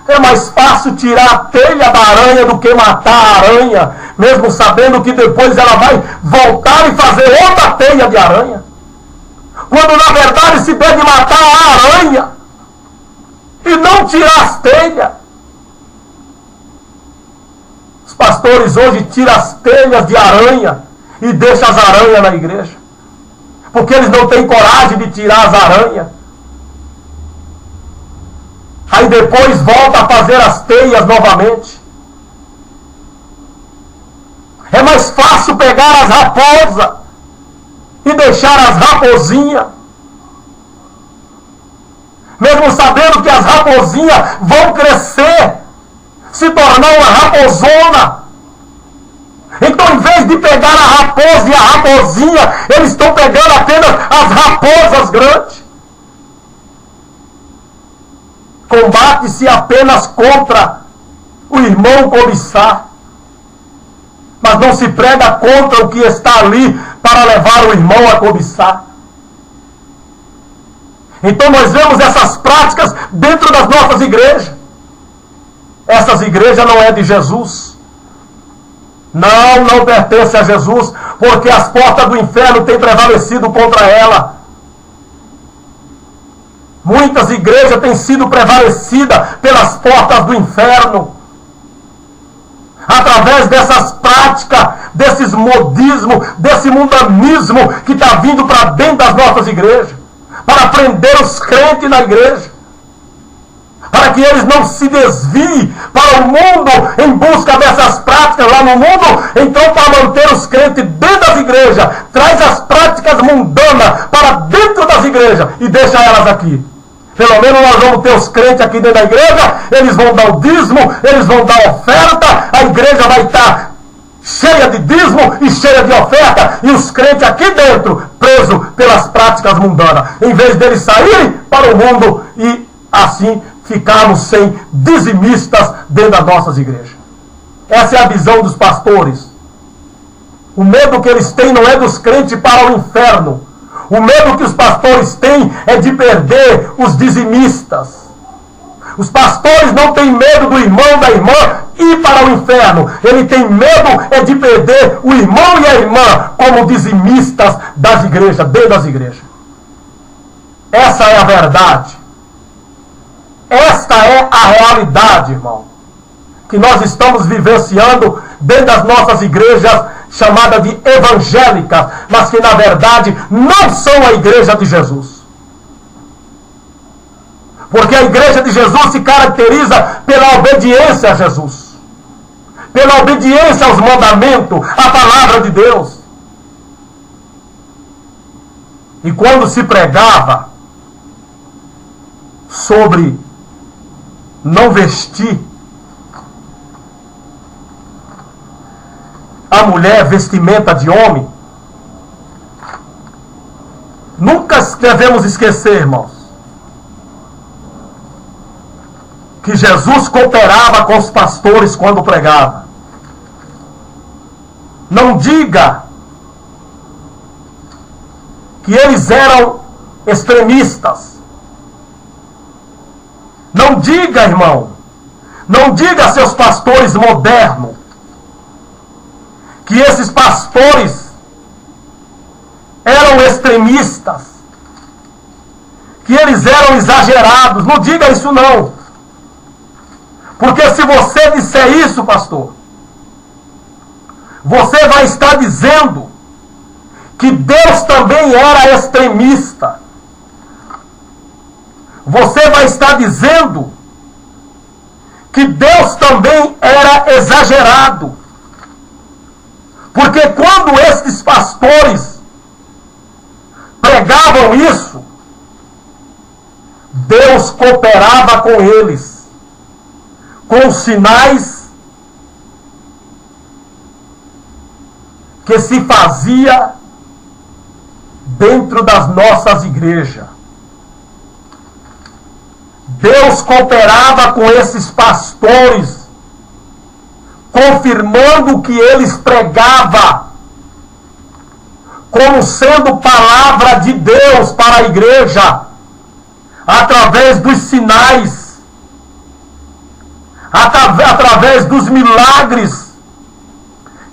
É mais fácil tirar a teia da aranha do que matar a aranha, mesmo sabendo que depois ela vai voltar e fazer outra teia de aranha. Quando na verdade se deve matar a aranha e não tirar as teias. Os pastores hoje tiram as teias de aranha e deixam as aranhas na igreja, porque eles não têm coragem de tirar as aranhas. Aí depois volta a fazer as teias novamente. É mais fácil pegar as raposas e deixar as raposinhas, mesmo sabendo que as raposinhas vão crescer, se tornar uma raposona. Então, em vez de pegar a raposa e a raposinha, eles estão pegando apenas as raposas grandes. Combate-se apenas contra o irmão cobiçar, mas não se prega contra o que está ali para levar o irmão a cobiçar. Então nós vemos essas práticas dentro das nossas igrejas. Essas igrejas não é de Jesus. Não pertence a Jesus, porque as portas do inferno têm prevalecido contra ela. Muitas igrejas têm sido prevalecidas pelas portas do inferno, através dessas práticas, desses modismos, desse mundanismo que está vindo para dentro das nossas igrejas, para prender os crentes na igreja, para que eles não se desviem para o mundo em busca dessas práticas lá no mundo. Então, para manter os crentes dentro das igrejas, traz as práticas mundanas para dentro das igrejas e deixa elas aqui. Pelo menos nós vamos ter os crentes aqui dentro da igreja, eles vão dar o dízimo, eles vão dar oferta, a igreja vai estar cheia de dízimo e cheia de oferta, e os crentes aqui dentro, presos pelas práticas mundanas, em vez deles saírem para o mundo e assim ficarmos sem dizimistas dentro das nossas igrejas. Essa é a visão dos pastores. O medo que eles têm não é dos crentes para o inferno. O medo que os pastores têm é de perder os dizimistas. Os pastores não têm medo do irmão, da irmã ir para o inferno. Ele tem medo é de perder o irmão e a irmã como dizimistas das igrejas, dentro das igrejas. Essa é a verdade. Esta é a realidade, irmão, que nós estamos vivenciando dentro das nossas igrejas chamadas de evangélicas, mas que na verdade não são a igreja de Jesus. Porque a igreja de Jesus se caracteriza pela obediência a Jesus, pela obediência aos mandamentos, à palavra de Deus. E quando se pregava sobre não vestir a mulher vestimenta de homem, nunca devemos esquecer, irmãos, que Jesus cooperava com os pastores quando pregava. Não diga que eles eram extremistas. Não diga, irmão, não diga a seus pastores modernos que esses pastores eram extremistas, que eles eram exagerados. Não diga isso não. Porque se você disser isso, pastor, você vai estar dizendo que Deus também era extremista. Você vai estar dizendo que Deus também era exagerado. Porque quando estes pastores pregavam isso, Deus cooperava com eles, com os sinais que se fazia dentro das nossas igrejas. Deus cooperava com esses pastores, confirmando o que eles pregavam como sendo palavra de Deus para a igreja, através dos sinais através dos milagres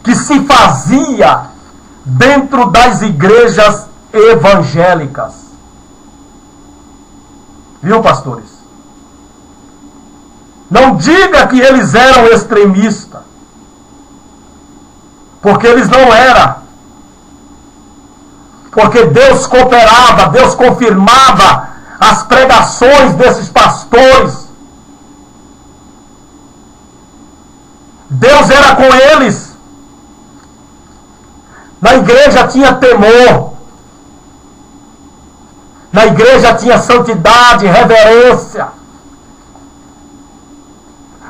que se fazia dentro das igrejas evangélicas. Viu, pastores? Não diga que eles eram extremistas, porque eles não eram. Porque Deus cooperava, Deus confirmava as pregações desses pastores. Deus era com eles. Na igreja tinha temor. Na igreja tinha santidade, reverência.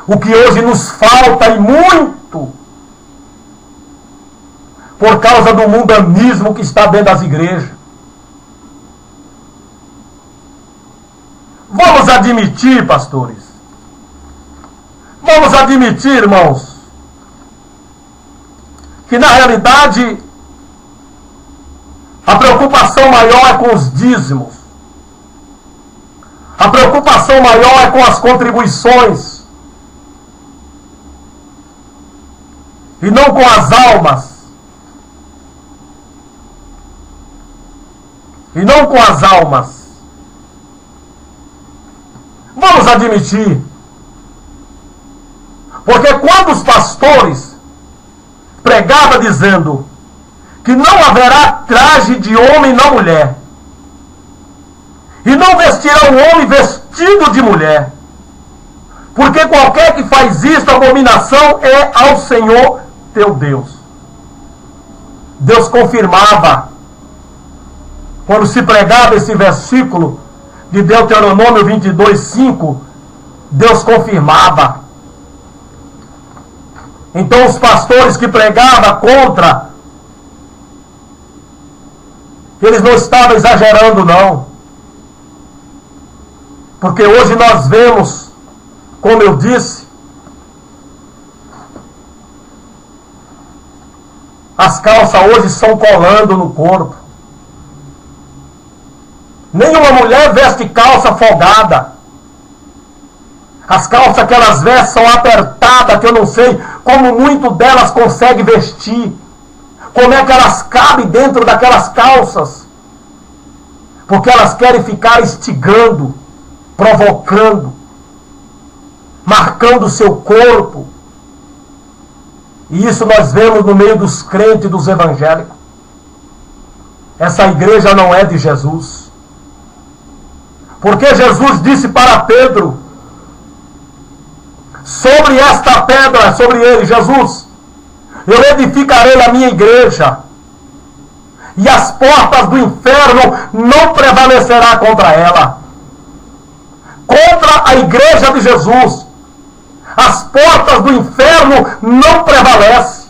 O que hoje nos falta e muito, por causa do mundanismo que está dentro das igrejas. Vamos admitir, pastores. Vamos admitir, irmãos, que na realidade a preocupação maior é com os dízimos. A preocupação maior é com as contribuições. E não com as almas. E não com as almas. Vamos admitir. Porque quando os pastores pregavam dizendo que não haverá traje de homem na mulher, e não vestirá o homem vestido de mulher, porque qualquer que faz isto, abominação é ao Senhor teu Deus. Deus confirmava, quando se pregava esse versículo de Deuteronômio 22:5, Deus confirmava. Então os pastores que pregavam contra, eles não estavam exagerando, não. Porque hoje nós vemos, como eu disse, as calças hoje estão colando no corpo. Nenhuma mulher veste calça folgada. As calças que elas vestem são apertadas, que eu não sei como muito delas consegue vestir. Como é que elas cabem dentro daquelas calças? Porque elas querem ficar instigando, provocando, marcando o seu corpo. E isso nós vemos no meio dos crentes e dos evangélicos. Essa igreja não é de Jesus. Porque Jesus disse para Pedro, sobre esta pedra, sobre ele, Jesus, eu edificarei a minha igreja, e as portas do inferno não prevalecerá contra ela. Contra a igreja de Jesus, as portas do inferno não prevalecem.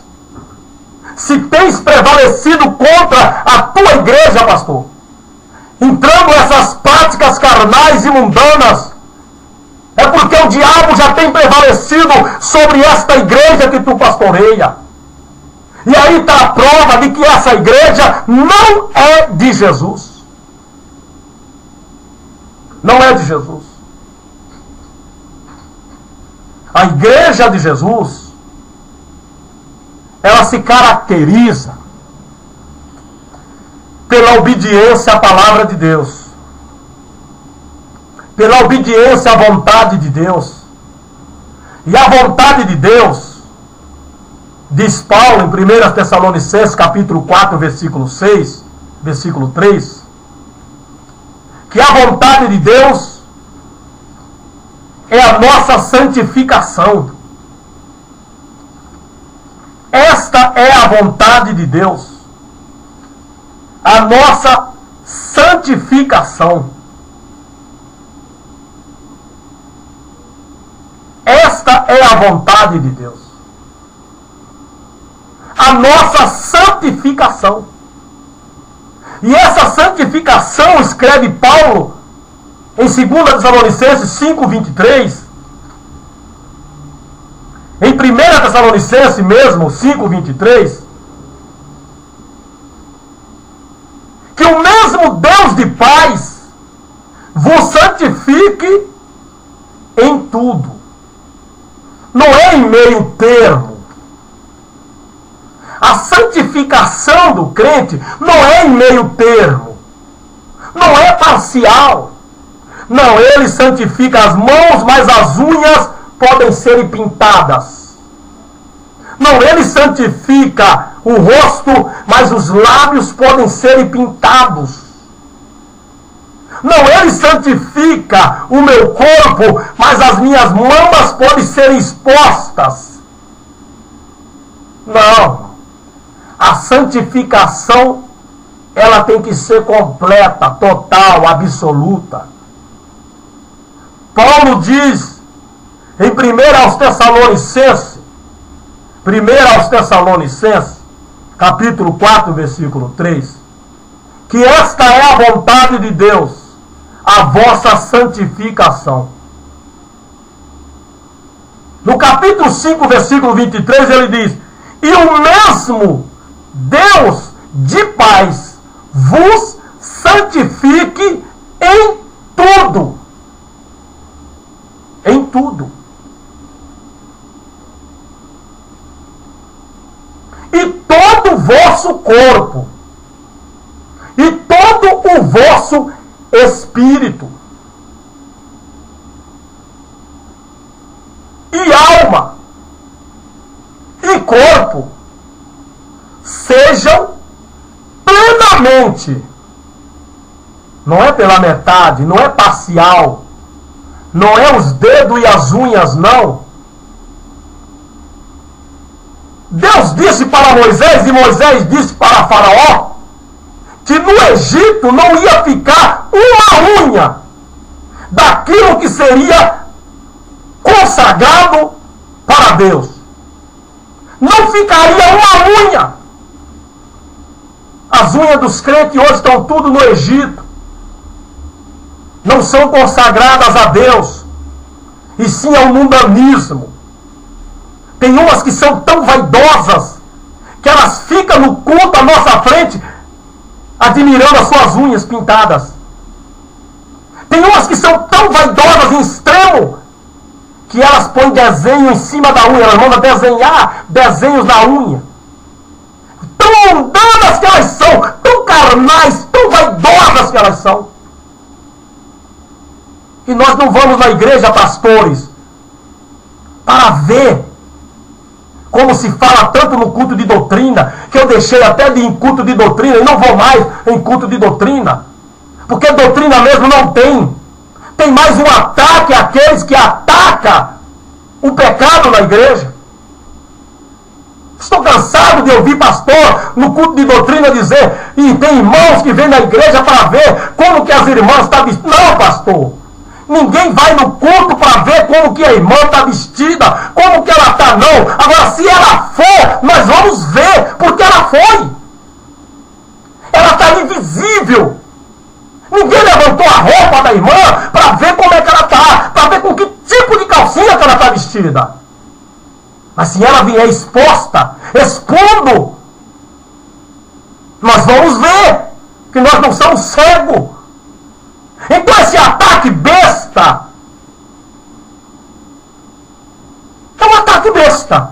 Se tens prevalecido contra a tua igreja, pastor, entrando nessas práticas carnais e mundanas, é porque o diabo já tem prevalecido sobre esta igreja que tu pastoreia. E aí está a prova de que essa igreja não é de Jesus. Não é de Jesus. A igreja de Jesus, ela se caracteriza pela obediência à palavra de Deus, pela obediência à vontade de Deus. E a vontade de Deus, diz Paulo em 1 Tessalonicenses capítulo 4, versículo 6, versículo 3, que a vontade de Deus é a nossa santificação. Esta é a vontade de Deus, a nossa santificação. Esta é a vontade de Deus, a nossa santificação. E essa santificação, escreve Paulo em 2 Tessalonicenses 5:23, em 1 Tessalonicenses mesmo, 5:23, que o mesmo Deus de paz vos santifique em tudo. não é em meio termo. A santificação do crente não é em meio termo. Não é parcial. Não, ele santifica as mãos, mas as unhas podem ser pintadas. Não, ele santifica o rosto, mas os lábios podem ser pintados. Não, ele santifica o meu corpo, mas as minhas mamas podem ser expostas. Não. A santificação, ela tem que ser completa, total, absoluta. Paulo diz em 1 aos Tessalonicenses, capítulo 4, versículo 3, que esta é a vontade de Deus, a vossa santificação. No capítulo 5, versículo 23, ele diz: e o mesmo Deus de paz vos santifique em tudo. Em tudo. E todo o vosso corpo, e todo o vosso espírito, e alma, e corpo, sejam plenamente, não é pela metade, não é parcial, não é os dedos e as unhas, não. Deus disse para Moisés, e Moisés disse para Faraó, que no Egito não ia ficar uma unha daquilo que seria consagrado para Deus. Não ficaria uma unha. As unhas dos crentes hoje estão tudo no Egito. Não são consagradas a Deus, e sim ao mundanismo. Tem umas que são tão vaidosas que elas ficam no culto à nossa frente admirando as suas unhas pintadas. Tem umas que são tão vaidosas em extremo que elas põem desenho em cima da unha. Elas mandam desenhar desenhos na unha. Tão mundanas que elas são, tão carnais, tão vaidosas que elas são. E nós não vamos na igreja, pastores, para ver como se fala tanto no culto de doutrina, que eu deixei até de ir em culto de doutrina e não vou mais em culto de doutrina. Porque doutrina mesmo não tem. Tem mais um ataque àqueles que atacam o pecado na igreja. Estou cansado de ouvir pastor no culto de doutrina dizer, e tem irmãos que vêm na igreja para ver como que as irmãs estão vestidas. Não, pastor. Ninguém vai no culto para ver como que a irmã está vestida, como que ela está, não. Agora, se ela for, nós vamos ver, porque ela foi. Ela está ali visível. Ninguém levantou a roupa da irmã para ver como é que ela está, para ver com que tipo de calcinha que ela está vestida. Mas se ela vier exposta, expondo, nós vamos ver que nós não somos cegos. Então esse ataque besta é um ataque besta.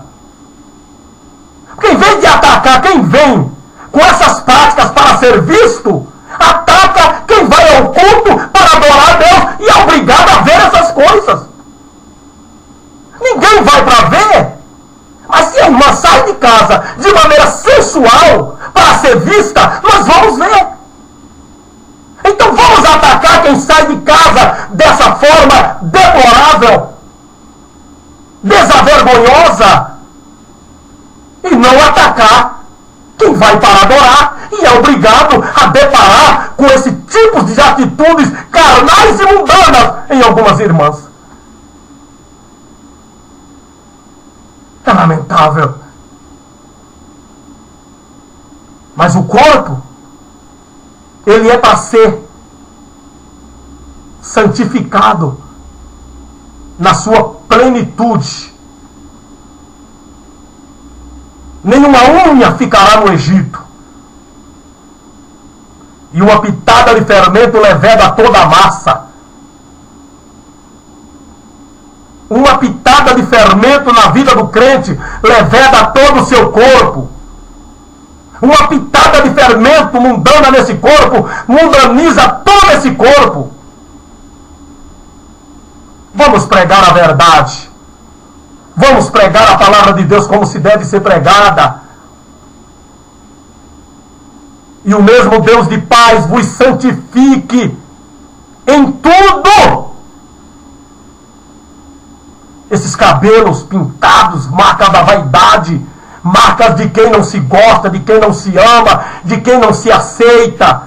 Porque em vez de atacar quem vem com essas práticas para ser visto, ataca quem vai ao culto para adorar a Deus e é obrigado a ver essas coisas. Ninguém vai para ver. Mas se a irmã sai de casa de maneira sensual para ser vista, nós vamos ver. Então vamos atacar quem sai de casa dessa forma deplorável, desavergonhosa, e não atacar quem vai para adorar e é obrigado a deparar com esse tipo de atitudes carnais e mundanas em algumas irmãs. É lamentável. Mas o corpo, ele é para ser santificado na sua plenitude. Nenhuma unha ficará no Egito, e uma pitada de fermento leveda toda a massa. Uma pitada pitada de fermento na vida do crente leveda todo o seu corpo. Uma pitada de fermento mundana nesse corpo mundaniza todo esse corpo. Vamos pregar a verdade. Vamos pregar a palavra de Deus como se deve ser pregada. E o mesmo Deus de paz vos santifique em tudo. Esses cabelos pintados, marcas da vaidade, marcas de quem não se gosta, de quem não se ama, de quem não se aceita,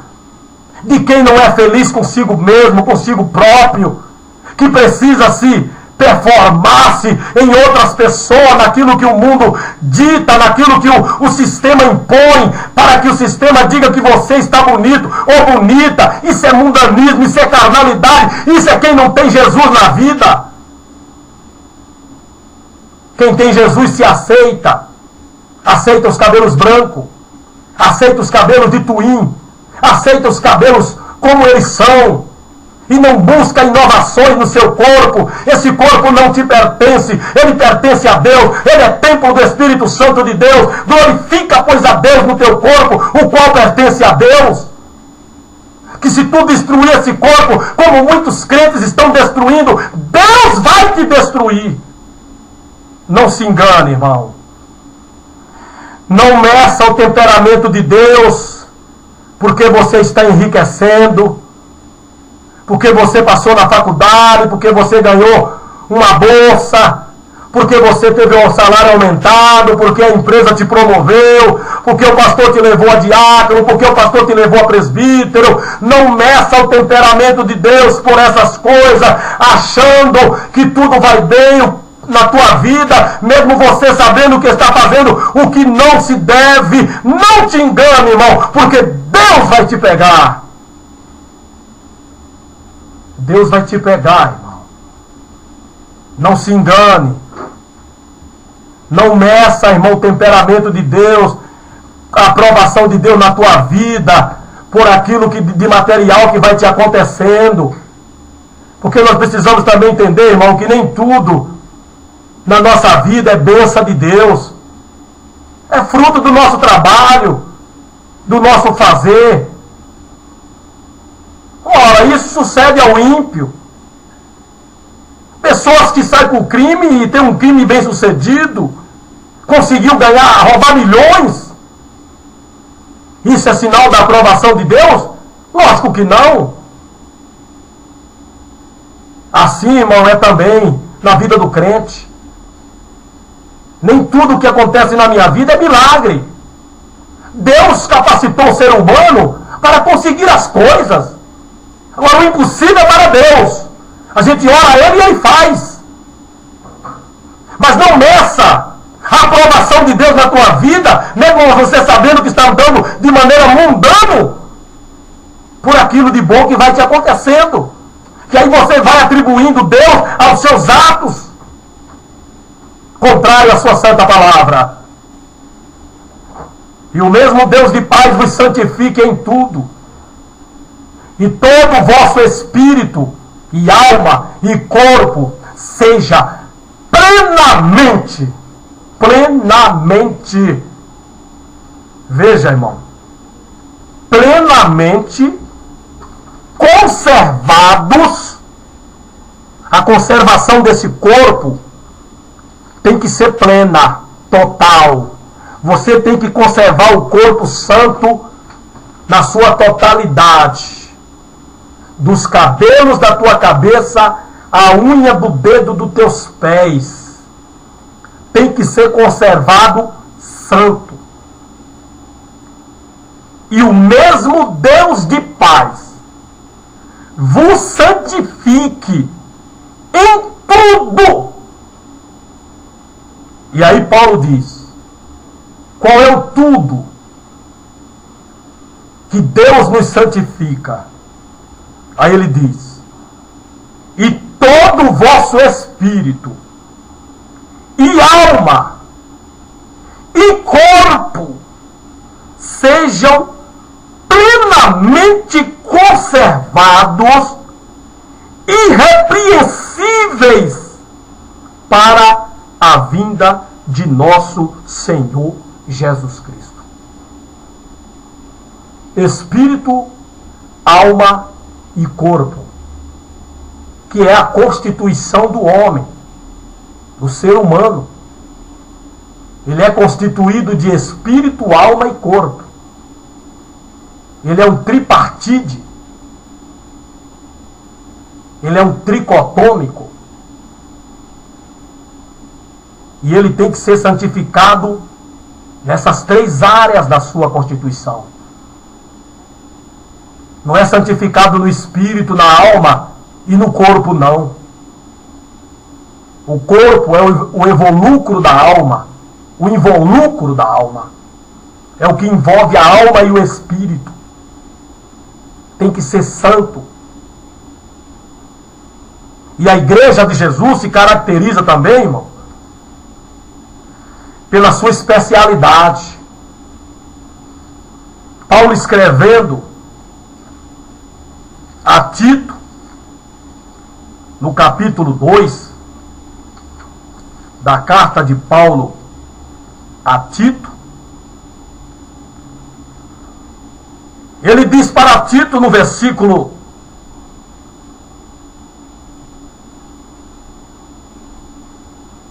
de quem não é feliz consigo mesmo, consigo próprio, que precisa se performar-se em outras pessoas, naquilo que o mundo dita, naquilo que o sistema impõe, para que o sistema diga que você está bonito ou bonita. Isso é mundanismo, isso é carnalidade, isso é quem não tem Jesus na vida. Quem tem Jesus se aceita. Aceita os cabelos brancos, aceita os cabelos de twin, aceita os cabelos como eles são, e não busca inovações no seu corpo. Esse corpo não te pertence, ele pertence a Deus, ele é templo do Espírito Santo de Deus. Glorifica, pois, a Deus no teu corpo, o qual pertence a Deus. Que se tu destruir esse corpo, como muitos crentes estão destruindo, Deus vai te destruir. Não se engane, irmão. Não meça o temperamento de Deus, porque você está enriquecendo, porque você passou na faculdade, porque você ganhou uma bolsa, porque você teve um salário aumentado, porque a empresa te promoveu, porque o pastor te levou a diácono, porque o pastor te levou a presbítero. Não meça o temperamento de Deus por essas coisas, achando que tudo vai bem na tua vida, mesmo você sabendo que está fazendo o que não se deve. Não te engane, irmão, porque Deus vai te pegar. Deus vai te pegar, irmão. Não se engane. Não meça, irmão, o temperamento de Deus, a aprovação de Deus na tua vida, por aquilo de material que vai te acontecendo. Porque nós precisamos também entender, irmão, que nem tudo na nossa vida é bênção de Deus. É fruto do nosso trabalho, do nosso fazer. Ora, isso sucede ao ímpio. Pessoas que saem com crime e tem um crime bem sucedido, conseguiu roubar milhões. Isso é sinal da aprovação de Deus? Lógico que não. Assim, irmão, é também na vida do crente. Nem tudo o que acontece na minha vida é milagre. Deus capacitou o ser humano para conseguir as coisas. Agora, o impossível é para Deus. A gente ora a Ele e Ele faz. Mas não meça a aprovação de Deus na tua vida, mesmo você sabendo que está andando de maneira mundana, por aquilo de bom que vai te acontecendo. Que aí você vai atribuindo Deus aos seus atos, contrário à sua santa palavra. E o mesmo Deus de paz vos santifique em tudo, e todo o vosso espírito e alma e corpo seja plenamente, veja, irmão, plenamente conservados. A conservação desse corpo tem que ser plena, total. Você tem que conservar o corpo santo na sua totalidade. Dos cabelos da tua cabeça à unha do dedo dos teus pés. Tem que ser conservado santo. E o mesmo Deus de paz vos santifique em tudo. E aí Paulo diz, qual é o tudo que Deus nos santifica? Aí ele diz, e todo o vosso espírito, e alma, e corpo, sejam plenamente conservados, irrepreensíveis, para a vinda de nosso Senhor Jesus Cristo. Espírito, alma e corpo, que é a constituição do homem, do ser humano. Ele é constituído de espírito, alma e corpo. Ele é um tripartite. Ele é um tricotômico. E ele tem que ser santificado nessas 3 áreas da sua constituição. Não é santificado no espírito, na alma e no corpo, não. O corpo é o evolúcro da alma, o involúcro da alma. É o que envolve a alma e o espírito. Tem que ser santo. E a igreja de Jesus se caracteriza também, irmão, pela sua especialidade. Paulo escrevendo a Tito, no capítulo 2 da carta de Paulo a Tito, ele diz para Tito no versículo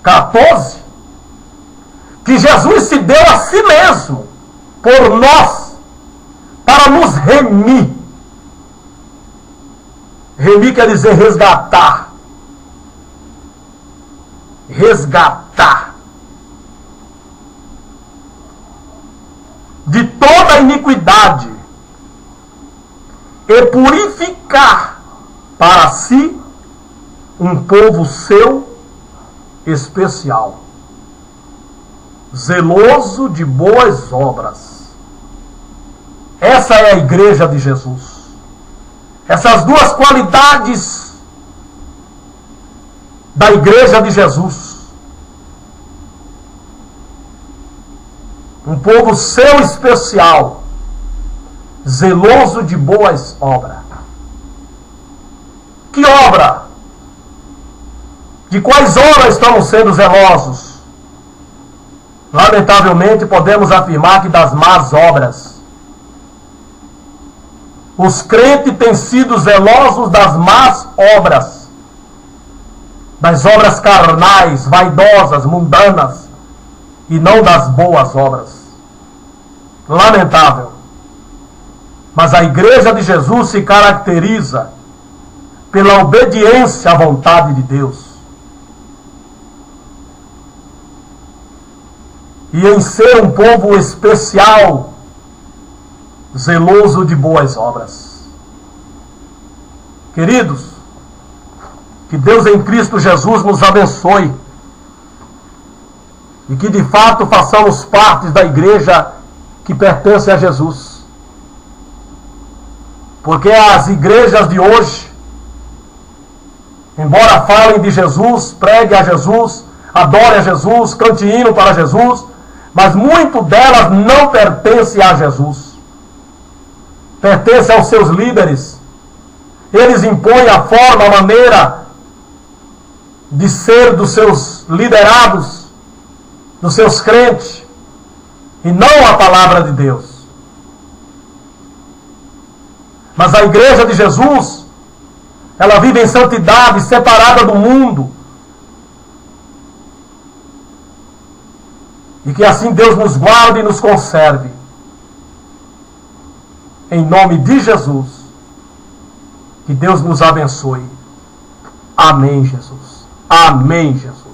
14, que Jesus se deu a si mesmo por nós para nos remir. Remir quer dizer resgatar. Resgatar de toda a iniquidade e purificar para si um povo seu especial, zeloso de boas obras. Essa é a igreja de Jesus. Essas 2 qualidades da igreja de Jesus. Um povo seu especial, zeloso de boas obras. Que obra? De quais obras estamos sendo zelosos? Lamentavelmente, podemos afirmar que das más obras. Os crentes têm sido zelosos das más obras, das obras carnais, vaidosas, mundanas, e não das boas obras. Lamentável. Mas a igreja de Jesus se caracteriza pela obediência à vontade de Deus. E em ser um povo especial, zeloso de boas obras. Queridos, que Deus em Cristo Jesus nos abençoe e que de fato façamos parte da igreja que pertence a Jesus. Porque as igrejas de hoje, embora falem de Jesus, preguem a Jesus, adorem a Jesus, cante hino para Jesus, mas muito delas não pertence a Jesus. Pertence aos seus líderes. Eles impõem a forma, a maneira de ser dos seus liderados, dos seus crentes, e não a palavra de Deus. Mas a igreja de Jesus, ela vive em santidade, separada do mundo. E que assim Deus nos guarde e nos conserve. Em nome de Jesus. Que Deus nos abençoe. Amém, Jesus. Amém, Jesus.